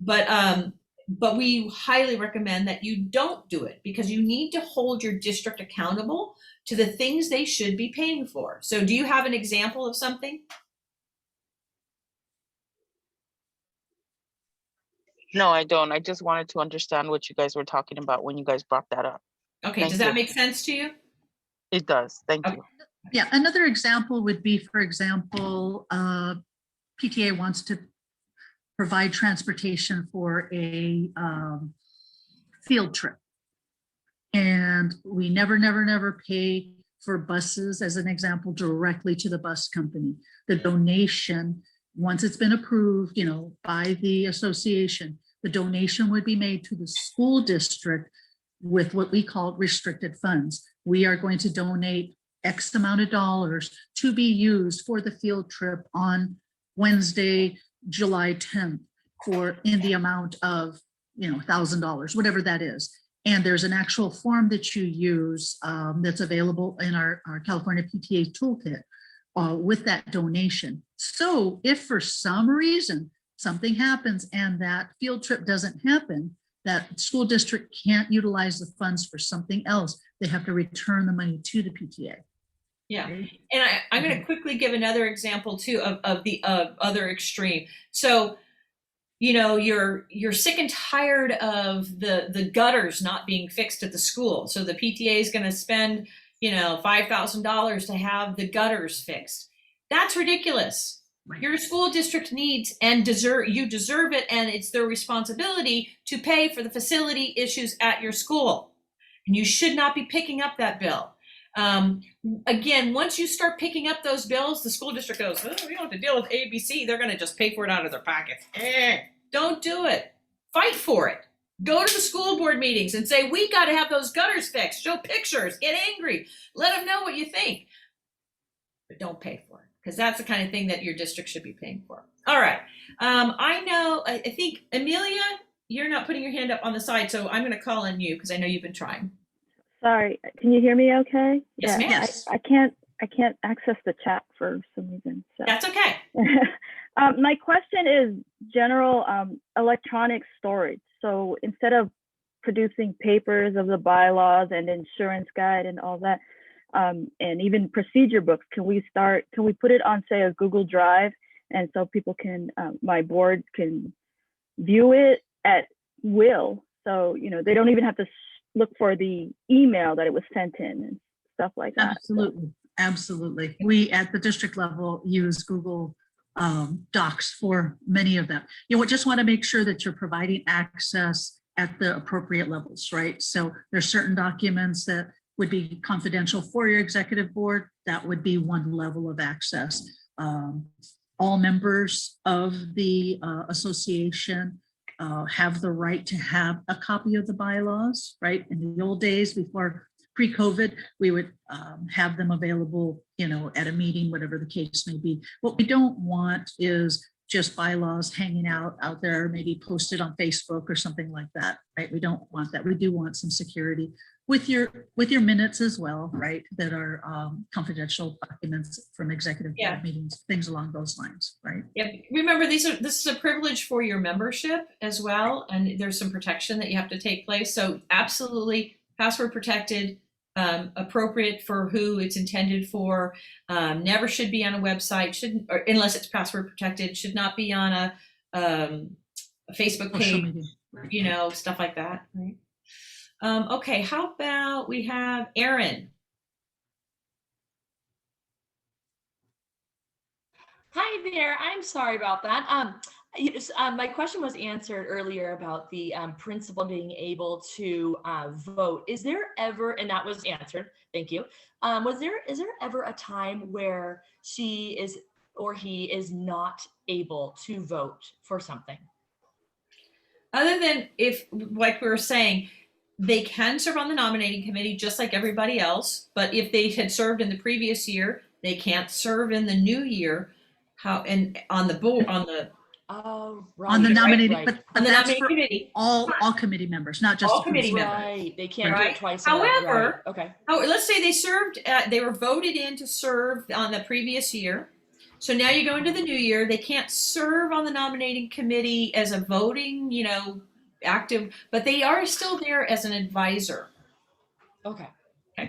But we highly recommend that you don't do it, because you need to hold your district accountable to the things they should be paying for. So do you have an example of something? No, I don't. I just wanted to understand what you guys were talking about when you guys brought that up. Okay, Thank does that you. make sense to you? It does. Thank Okay. you. Yeah, another example would be, for example, PTA wants to provide transportation for a field trip. And we never pay for buses, as an example, directly to the bus company. The donation, once it's been approved, by the association, the donation would be made to the school district with what we call restricted funds. We are going to donate X amount of dollars to be used for the field trip on Wednesday, July 10th, in the amount of $1,000, whatever that is. And there's an actual form that you use that's available in our California PTA toolkit with that donation. So if for some reason something happens and that field trip doesn't happen, that school district can't utilize the funds for something else, they have to return the money to the PTA. Yeah, and I'm going to quickly give another example too of the other extreme. So, you're sick and tired of the gutters not being fixed at the school. So the PTA is going to spend, $5,000 to have the gutters fixed. That's ridiculous. Right. Your school district needs and you deserve it, and it's their responsibility to pay for the facility issues at your school. And you should not be picking up that bill. Again, once you start picking up those bills, the school district goes, we don't have to deal with ABC. They're going to just pay for it out of their pockets. Don't do it. Fight for it. Go to the school board meetings and say, we got to have those gutters fixed. Show pictures. Get angry. Let them know what you think. But don't pay for it, because that's the kind of thing that your district should be paying for. All right. I think, Amelia, you're not putting your hand up on the side, so I'm going to call on you because I know you've been trying. Sorry, can you hear me okay? Yes, ma'am. Yes. I can't access the chat for some reason. So. That's okay. My question is general electronic storage. So instead of producing papers of the bylaws and insurance guide and all that, and even procedure books, can we put it on, say, a Google Drive, and so people can, my board can view it at will. So, they don't even have to look for the email that it was sent in and stuff like that. Absolutely. Absolutely. We at the district level use Google Docs for many of them. Just want to make sure that you're providing access at the appropriate levels, right? So there's certain documents that would be confidential for your executive board. That would be one level of access. All members of the association have the right to have a copy of the bylaws, right? In the old days, before pre-COVID, we would have them available, at a meeting, whatever the case may be. What we don't want is just bylaws hanging out there, maybe posted on Facebook or something like that, right? We don't want that. We do want some security with your minutes as well, right? That are confidential documents from executive Yeah. board meetings, things along those lines, right? Yeah, remember this is a privilege for your membership as well, and there's some protection that you have to take place. So absolutely password protected, appropriate for who it's intended for. Never should be on a website, shouldn't, or unless it's password protected, should not be on a Facebook Social page, media. stuff like that. Right. Okay, how about we have Erin? Hi there. I'm sorry about that. My question was answered earlier about the principal being able to vote. Is there ever, and that was answered, thank you. Is there ever a time where she is or he is not able to vote for something? Other than if, like we were saying, they can serve on the nominating committee just like everybody else, but if they had served in the previous year, they can't serve in the new year. How and on the board Oh, right. On the nominating, right. but on the that's nominating for committee. all committee members, not just All the committee principal. members. Right. They can't do Right. it twice. However, right. Okay. let's say they served, they were voted in to serve on the previous year. So now you go into the new year, they can't serve on the nominating committee as a voting, active, but they are still there as an advisor. Okay.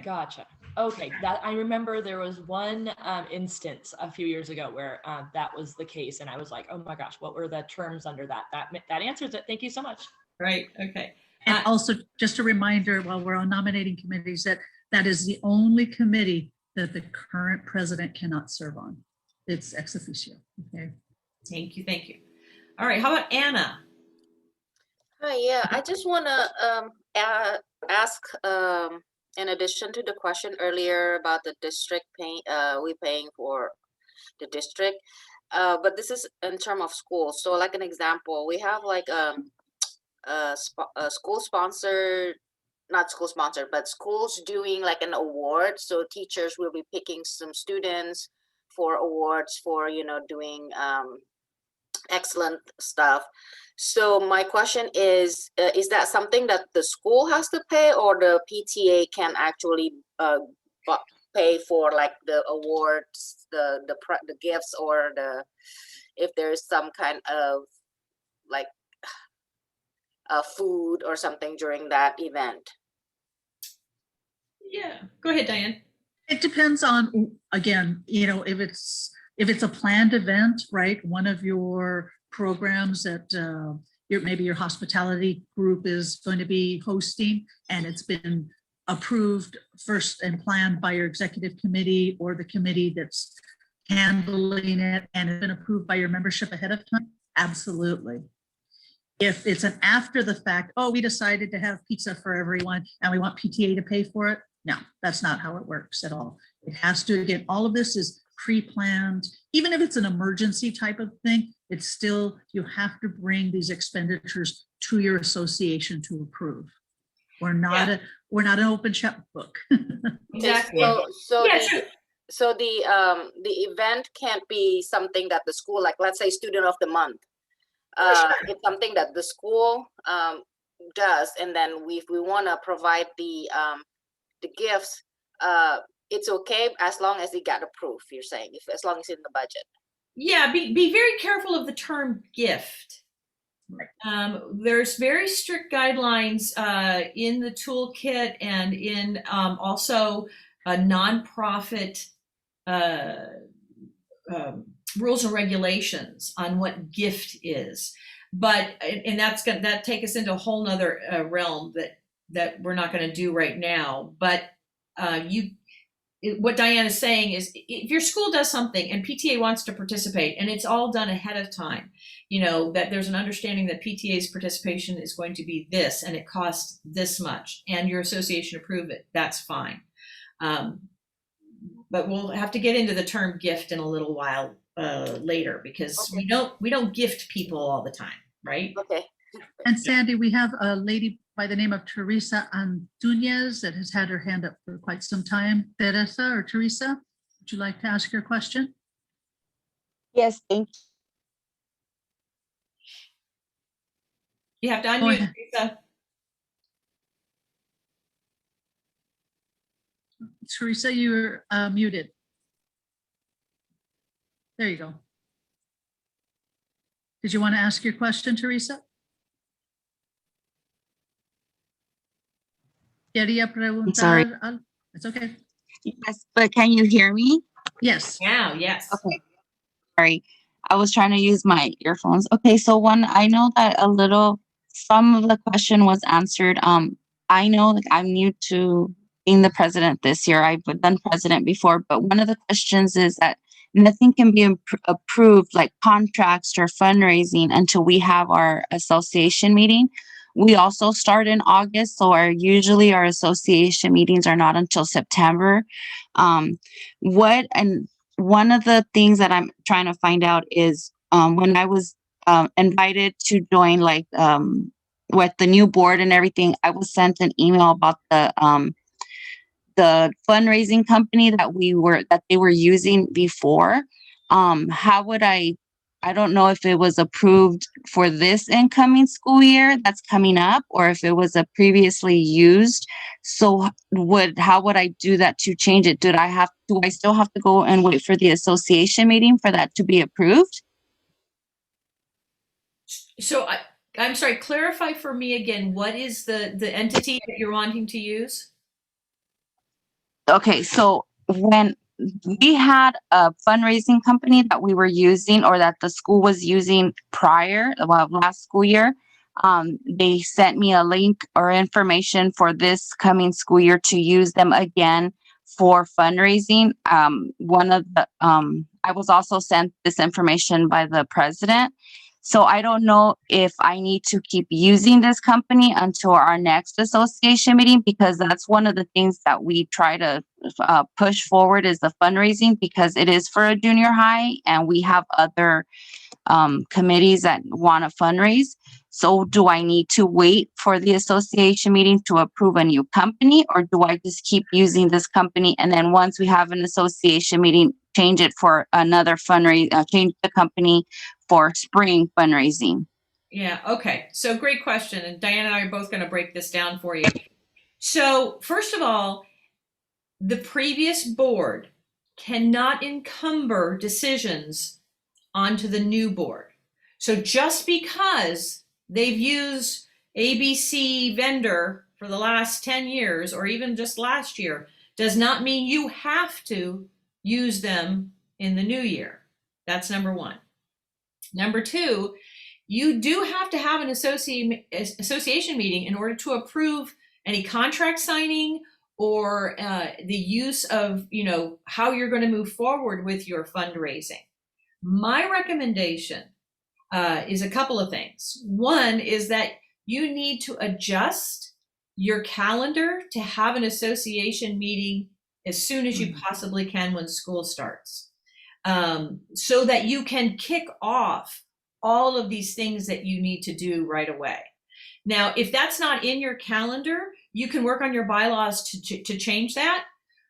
Gotcha. Okay, that I remember there was one instance a few years ago where that was the case, and I was like, "Oh my gosh, what were the terms under that?" That answers it. Thank you so much. Right. Okay. And also, just a reminder, while we're on nominating committees, that is the only committee that the current president cannot serve on. It's ex officio. Okay. Thank you. Thank you. All right. How about Anna? Hi, yeah, I just want to ask, in addition to the question earlier about the district we paying for the district, but this is in terms of schools. So, like an example, we have like a school sponsored, not school sponsored, but schools doing like an award. So teachers will be picking some students for awards for doing excellent stuff. So my question is that something that the school has to pay, or the PTA can actually pay for, like the awards, the gifts, or if there's some kind of like food or something during that event? Yeah, go ahead, Diane. It depends on, again, if it's a planned event, right? One of your programs that maybe your hospitality group is going to be hosting, and it's been approved first and planned by your executive committee or the committee that's handling it, and it's been approved by your membership ahead of time, absolutely. If it's an after the fact, we decided to have pizza for everyone and we want PTA to pay for it, no, that's not how it works at all. It has to, again, all of this is pre-planned. Even if it's an emergency type of thing, it's still, you have to bring these expenditures to your association to approve. We're not an open checkbook. Exactly. So the event can't be something that the school, like let's say student of the month. It's something that the school does, and then we want to provide the gifts. It's okay as long as it got approved. You're saying, as long as it's in the budget. Yeah, be very careful of the term gift. There's very strict guidelines in the toolkit and in also a nonprofit rules and regulations on what gift is. But and that take us into a whole nother realm that we're not going to do right now. But what Diane is saying is, if your school does something and PTA wants to participate, and it's all done ahead of time, that there's an understanding that PTA's participation is going to be this, and it costs this much, and your association approve it, that's fine. But we'll have to get into the term gift in a little while later, because we don't gift people all the time, right? Okay. And Sandy, we have a lady by the name of Teresa Antunes that has had her hand up for quite some time. Teresa or Teresa, would you like to ask your question? Yes, thank you. You have to unmute, Teresa. Teresa, you're muted. There you go. Did you want to ask your question, Teresa? Quería preguntar. sorry. It's okay. Yes, but can you hear me? Yes. Now, yes. Okay. Sorry. I was trying to use my earphones. Okay, so I know that some of the question was answered. I know like I'm new to being the president this year. I've done president before, but one of the questions is that nothing can be approved, like contracts or fundraising, until we have our association meeting. We also start in August, so usually our association meetings are not until September. One of the things that I'm trying to find out is when I was invited to join, like with the new board and everything, I was sent an email about the fundraising company that they were using before. How would I don't know if it was approved for this incoming school year that's coming up, or if it was a previously used. So how would I do that to change it? Do I still have to go and wait for the association meeting for that to be approved? So I'm sorry, clarify for me again, what is the entity that you're wanting to use? Okay, so when we had a fundraising company that we were using, or that the school was using last school year, they sent me a link or information for this coming school year to use them again for fundraising. I was also sent this information by the president. So I don't know if I need to keep using this company until our next association meeting, because that's one of the things that we try to push forward is the fundraising, because it is for a junior high and we have other committees that want to fundraise. So do I need to wait for the association meeting to approve a new company, or do I just keep using this company, and then once we have an association meeting, change it for another change the company for spring fundraising? Yeah, okay. So great question. And Diana and I are both going to break this down for you. So first of all, the previous board cannot encumber decisions onto the new board. So just because they've used ABC vendor for the last 10 years, or even just last year, does not mean you have to use them in the new year. That's number one. Number two, you do have to have an association meeting in order to approve any contract signing or the use of, how you're going to move forward with your fundraising. My recommendation is a couple of things. One is that you need to adjust your calendar to have an association meeting as soon as you possibly can when school starts, so that you can kick off all of these things that you need to do right away. Now, if that's not in your calendar, you can work on your bylaws to change that.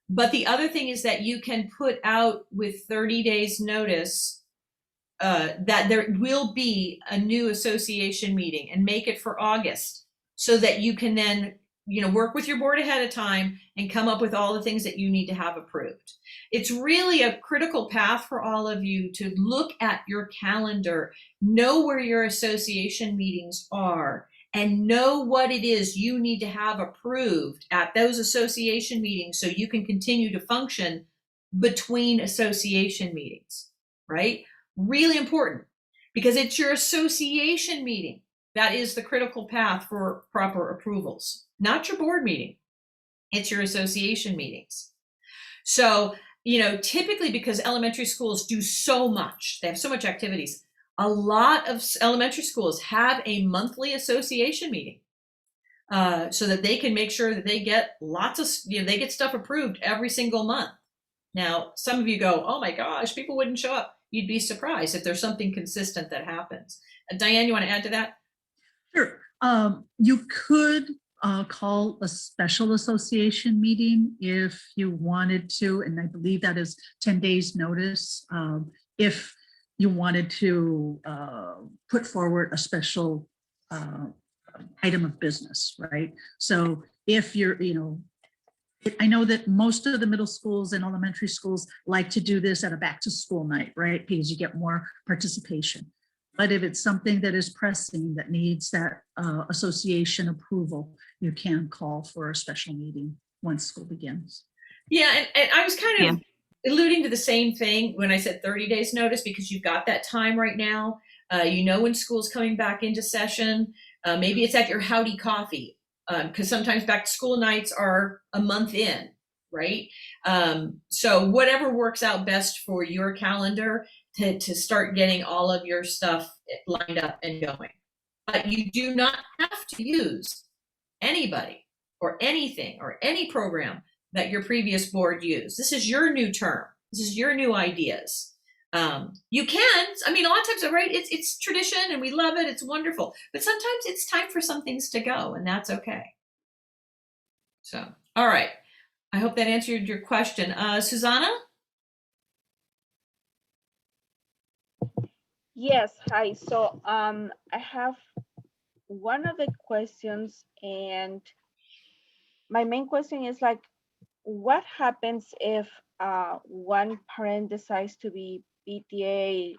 But the other thing is that you can put out with 30 days notice that there will be a new association meeting, and make it for August, so that you can then work with your board ahead of time and come up with all the things that you need to have approved. It's really a critical path for all of you to look at your calendar, know where your association meetings are, and know what it is you need to have approved at those association meetings so you can continue to function between association meetings, right? Really important, because it's your association meeting that is the critical path for proper approvals, not your board meeting. It's your association meetings. So, typically, because elementary schools do so much, they have so much activities, a lot of elementary schools have a monthly association meeting so that they can make sure that they get lots of, they get stuff approved every single month. Now, some of you go, oh my gosh, people wouldn't show up. You'd be surprised if there's something consistent that happens. Diane, you want to add to that? Sure. You could call a special association meeting if you wanted to, and I believe that is 10 days notice. If you wanted to put forward a special item of business, right? So if you're, I know that most of the middle schools and elementary schools like to do this at a back to school night, right? Because you get more participation. But if it's something that is pressing that needs that association approval, you can call for a special meeting once school begins. Yeah, and I was kind of alluding to the same thing when I said 30 days notice, because you've got that time right now. You know when school's coming back into session. Maybe it's at your howdy coffee, because sometimes back to school nights are a month in, right? So whatever works out best for your calendar to start getting all of your stuff lined up and going. But you do not have to use anybody or anything or any program that your previous board used. This is your new term. This is your new ideas. You can, I mean, a lot of times, right, it's tradition and we love it. It's wonderful. But sometimes it's time for some things to go, and that's okay. So, all right. I hope that answered your question. Susanna? Yes, hi. So I have one of the questions, and my main question is like, what happens if one parent decides to be PTA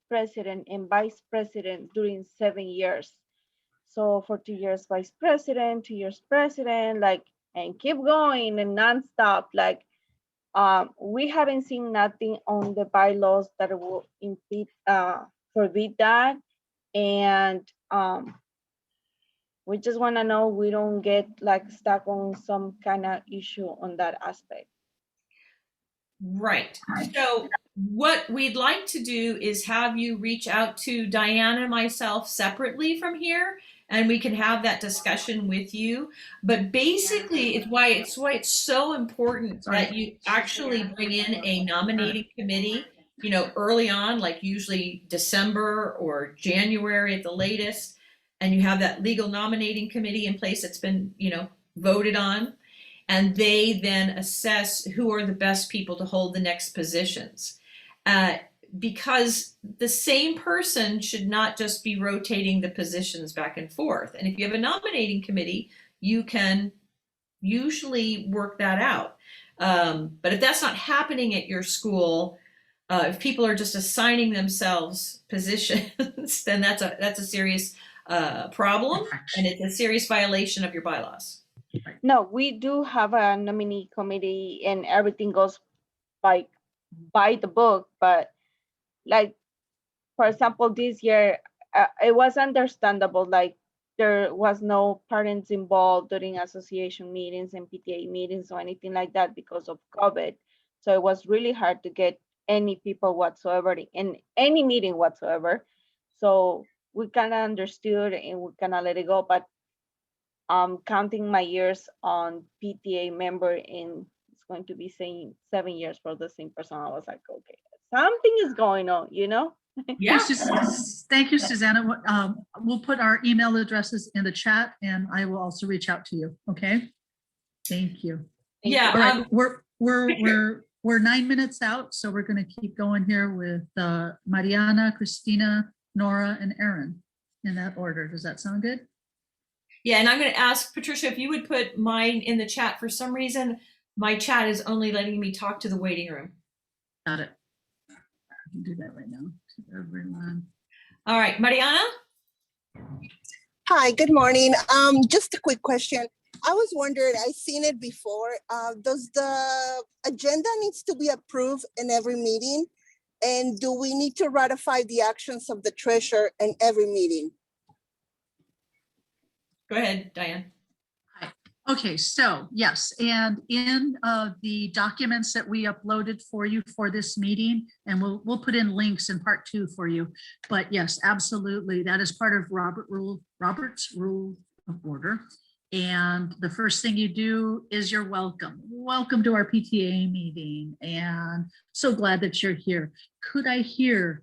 president and vice president during 7 years? So for 2 years vice president, 2 years president, like, and keep going and nonstop, like, we haven't seen nothing on the bylaws that will impede, forbid that. And we just want to know we don't get like stuck on some kind of issue on that aspect. Right. So what we'd like to do is have you reach out to Diana and myself separately from here, and we can have that discussion with you. But basically, it's why it's so important that you actually bring in a nominating committee, you know, early on, like usually December or January at the latest, and you have that legal nominating committee in place that's been, you know, voted on. And they then assess who are the best people to hold the next positions. Because the same person should not just be rotating the positions back and forth. And if you have a nominating committee, you can usually work that out. But if that's not happening at your school, if people are just assigning themselves positions, then that's a serious problem, and it's a serious violation of your bylaws. No, we do have a nominee committee and everything goes by the book, but like, for example, this year, it was understandable, like there was no parents involved during association meetings and PTA meetings or anything like that because of COVID. So it was really hard to get any people whatsoever in any meeting whatsoever. So we kind of understood and we kind of let it go, but counting my years on PTA member, and it's going to be saying 7 years for the same person. I was like, okay, something is going on, you know? Yeah. Thank you, Susanna. We'll put our email addresses in the chat, and I will also reach out to you. Okay. Thank you. Yeah. All right. We're 9 minutes out, so we're going to keep going here with Mariana, Christina, Nora, and Erin in that order. Does that sound good? Yeah, and I'm going to ask Patricia if you would put mine in the chat. For some reason, my chat is only letting me talk to the waiting room. Got it. I can do that right now to everyone. All right, Mariana? Hi, good morning. Just a quick question. I was wondering, I've seen it before. Does the agenda needs to be approved in every meeting? And do we need to ratify the actions of the treasurer in every meeting? Go ahead, Diane. Okay, so yes, and in the documents that we uploaded for you for this meeting, and we'll put in links in part 2 for you, but yes, absolutely, that is part of Robert's Rule of Order. And the first thing you do is you're welcome. Welcome to our PTA meeting, and so glad that you're here. Could I hear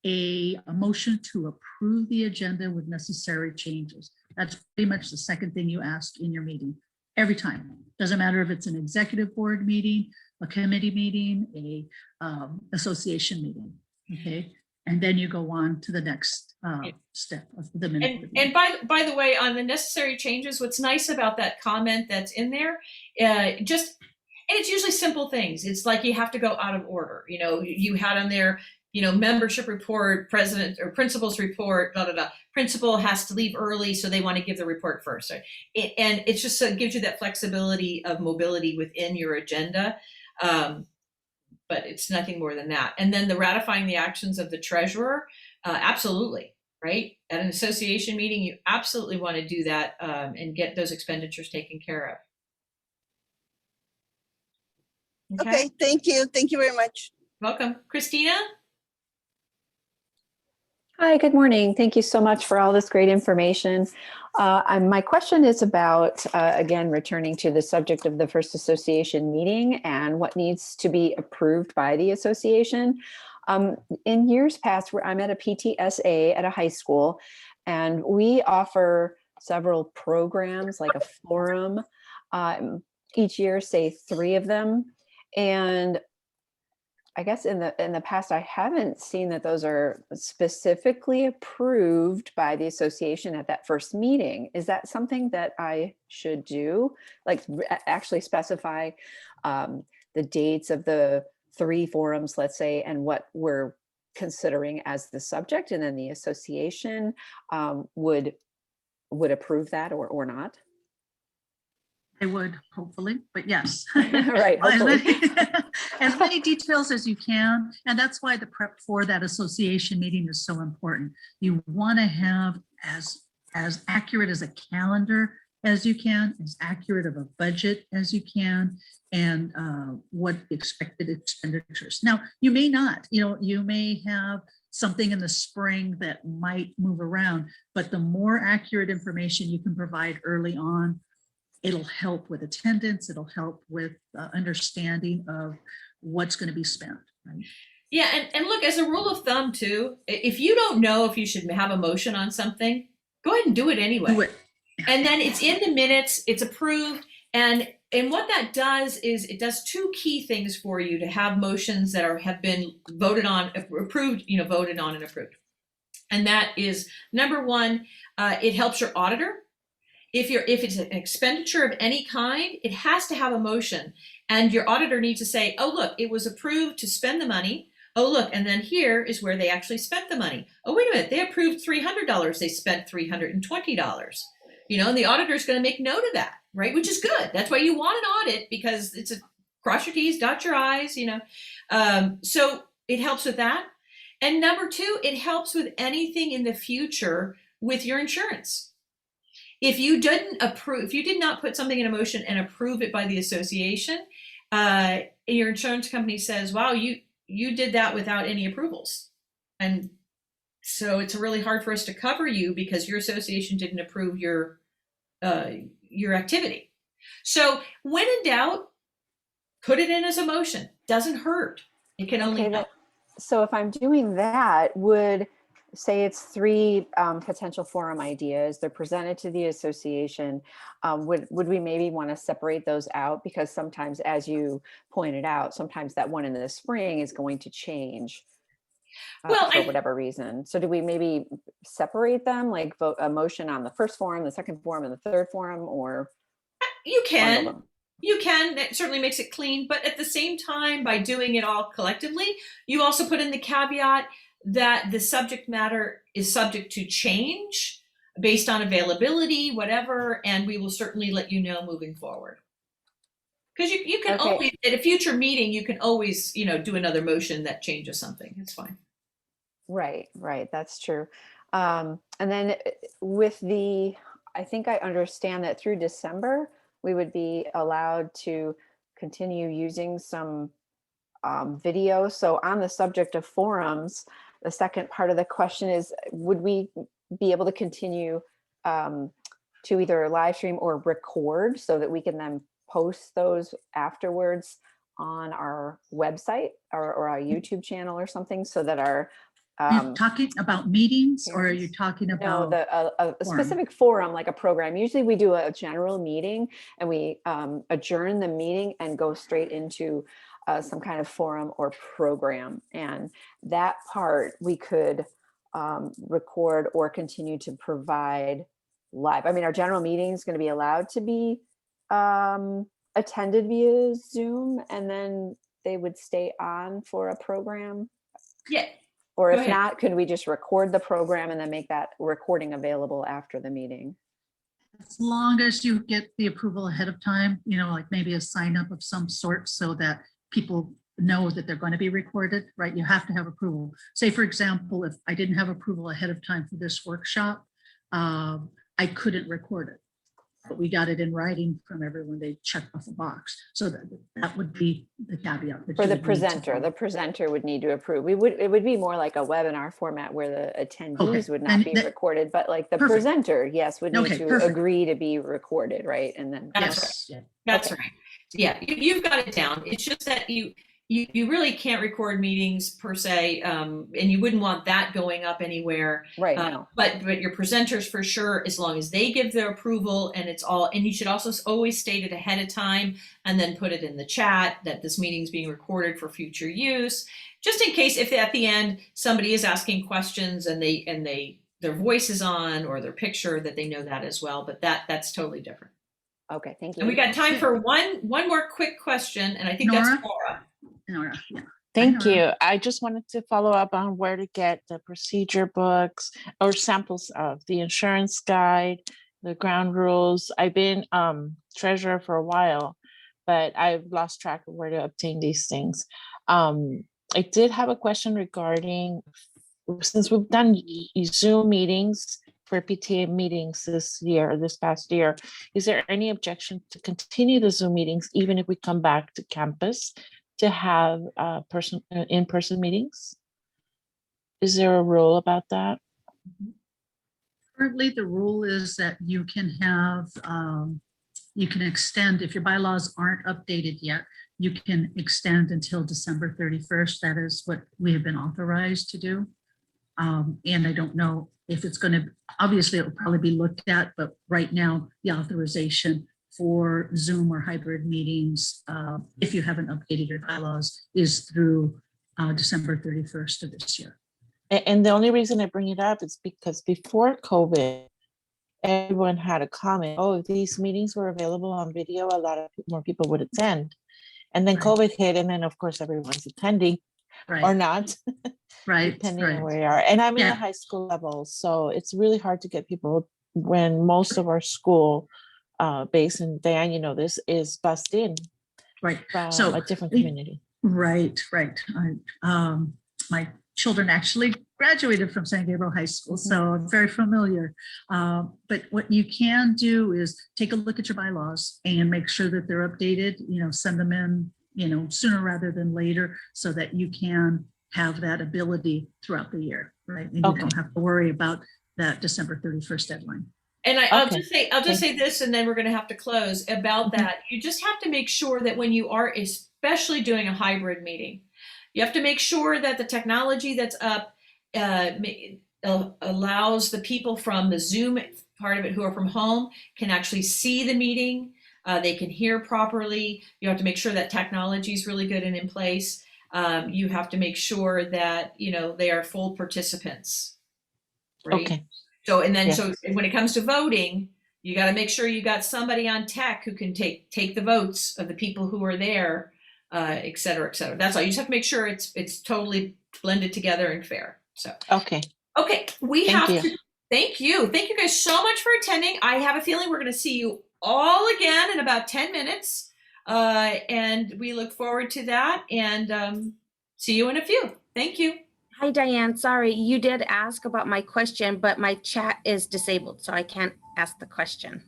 a motion to approve the agenda with necessary changes? That's pretty much the second thing you ask in your meeting, every time. Doesn't matter if it's an executive board meeting, a committee meeting, a association meeting, okay? And then you go on to the next step of the minute review. And by the way, on the necessary changes, what's nice about that comment that's in there, and it's usually simple things. It's like you have to go out of order. You know, you had on there, you know, membership report, president or principal's report, blah, blah, blah. Principal has to leave early, so they want to give the report first. Right? And it's just so it gives you that flexibility of mobility within your agenda. But it's nothing more than that. And then the ratifying the actions of the treasurer, absolutely, right? At an association meeting, you absolutely want to do that and get those expenditures taken care of. Okay, thank you. Thank you very much. Welcome. Christina? Hi, good morning. Thank you so much for all this great information. My question is about, again, returning to the subject of the first association meeting and what needs to be approved by the association. In years past, I'm at a PTSA at a high school, and we offer several programs like a forum each year, say 3 of them. And I guess in the past, I haven't seen that those are specifically approved by the association at that first meeting. Is that something that I should do? Like actually specify the dates of the 3 forums, let's say, and what we're considering as the subject, and then the association would approve that or not? I would, hopefully, but yes. Right, hopefully. As many details as you can. And that's why the prep for that association meeting is so important. You want to have as accurate as a calendar as you can, as accurate of a budget as you can, and what expected expenditures. Now, you may not, you may have something in the spring that might move around, but the more accurate information you can provide early on, it'll help with attendance. It'll help with understanding of what's going to be spent. Right? Yeah, and look, as a rule of thumb too, if you don't know if you should have a motion on something, go ahead and do it anyway. Do it. And then it's in the minutes, it's approved. And what that does is it does 2 key things for you to have motions that have been voted on, approved, voted on and approved. And that is, number 1, it helps your auditor. If it's an expenditure of any kind, it has to have a motion, and your auditor needs to say, oh, look, it was approved to spend the money. Oh, look, and then here is where they actually spent the money. Oh, wait a minute, they approved $300. They spent $320. And the auditor is going to make note of that, right? Which is good. That's why you want an audit, because it's a cross your T's, dot your I's, So it helps with that. And number 2, it helps with anything in the future with your insurance. If you did not put something in a motion and approve it by the association, your insurance company says, wow, you did that without any approvals. And so it's really hard for us to cover you because your association didn't approve your activity. So when in doubt, put it in as a motion. Doesn't hurt. It can only help. So if I'm doing that, say it's 3 potential forum ideas, they're presented to the association. Would we maybe want to separate those out? Because sometimes, as you pointed out, sometimes that one in the spring is going to change for whatever reason. So do we maybe separate them, like vote a motion on the first forum, the second forum, and the third forum, or? You can. You can. That certainly makes it clean. But at the same time, by doing it all collectively, you also put in the caveat that the subject matter is subject to change based on availability, whatever, and we will certainly let you know moving forward. Because you can always, at a future meeting, you can always, do another motion that changes something. It's fine. Right. That's true. And then with I think I understand that through December, we would be allowed to continue using some video. So on the subject of forums, the second part of the question is, would we be able to continue to either live stream or record so that we can then post those afterwards on our website or our YouTube channel or something, so that our you're talking about meetings, or are you talking about a specific forum, like a program? Usually we do a general meeting and we adjourn the meeting and go straight into some kind of forum or program. And that part we could record or continue to provide live. I mean, our general meeting is going to be allowed to be attended via Zoom, and then they would stay on for a program. Yeah. Or Go if ahead. not, could we just record the program and then make that recording available after the meeting? As long as you get the approval ahead of time, you know, like maybe a sign up of some sort so that people know that they're going to be recorded, right? You have to have approval. Say, for example, if I didn't have approval ahead of time for this workshop, I couldn't record it. But we got it in writing from everyone. They checked off the box. So that would be the caveat. For the presenter would need to approve. It would be more like a webinar format where the attendees would not be recorded, but like the presenter, yes, would need to agree to be recorded, right? And then That's right. That's right. Yeah, you've got it down. It's just that you really can't record meetings per se, and you wouldn't want that going up anywhere. Right. No. But your presenters for sure, as long as they give their approval, and it's all, and you should also always state it ahead of time and then put it in the chat that this meeting is being recorded for future use, just in case if at the end somebody is asking questions and their voice is on or their picture, that they know that as well. But that's totally different. Okay, thank you. And we got time for one more quick question, and I think that's Laura. Nora, yeah. Thank you. I just wanted to follow up on where to get the procedure books or samples of the insurance guide, the ground rules. I've been treasurer for a while, but I've lost track of where to obtain these things. I did have a question regarding, since we've done Zoom meetings for PTA meetings this past year, is there any objection to continue the Zoom meetings even if we come back to campus to have in-person meetings? Is there a rule about that? Currently, the rule is that you can have, you can extend, if your bylaws aren't updated yet, you can extend until December 31st. That is what we have been authorized to do. And I don't know if it's going to, obviously it will probably be looked at, but right now the authorization for Zoom or hybrid meetings, if you haven't updated your bylaws, is through December 31st of this year. And the only reason I bring it up is because before COVID, everyone had a comment, oh, if these meetings were available on video, a lot of more people would attend. And then COVID hit, and then of course everyone's attending or not, depending on where you are. And I'm in the high school level, so it's really hard to get people when most of our school base, and Diane, you know, this is bussed in from a different community. Right. My children actually graduated from San Gabriel High School, so I'm very familiar. But what you can do is take a look at your bylaws and make sure that they're updated, you know, send them in, you know, sooner rather than later so that you can have that ability throughout the year, right? And you don't have to worry about that December 31st deadline. And I'll just say this, and then we're going to have to close about that. You just have to make sure that when you are especially doing a hybrid meeting, you have to make sure that the technology that's up allows the people from the Zoom part of it who are from home can actually see the meeting. They can hear properly. You have to make sure that technology is really good and in place. You have to make sure that, you know, they are full participants. Right? Okay. So, and then, so when it comes to voting, you got to make sure you got somebody on tech who can take the votes of the people who are there, et cetera, et cetera. That's all. You just have to make sure it's totally blended together and fair. So, okay. Thank you guys so much for attending. I have a feeling we're going to see you all again in about 10 minutes. And we look forward to that, and see you in a few. Thank you. Hi, Diane. Sorry, you did ask about my question, but my chat is disabled, so I can't ask the question.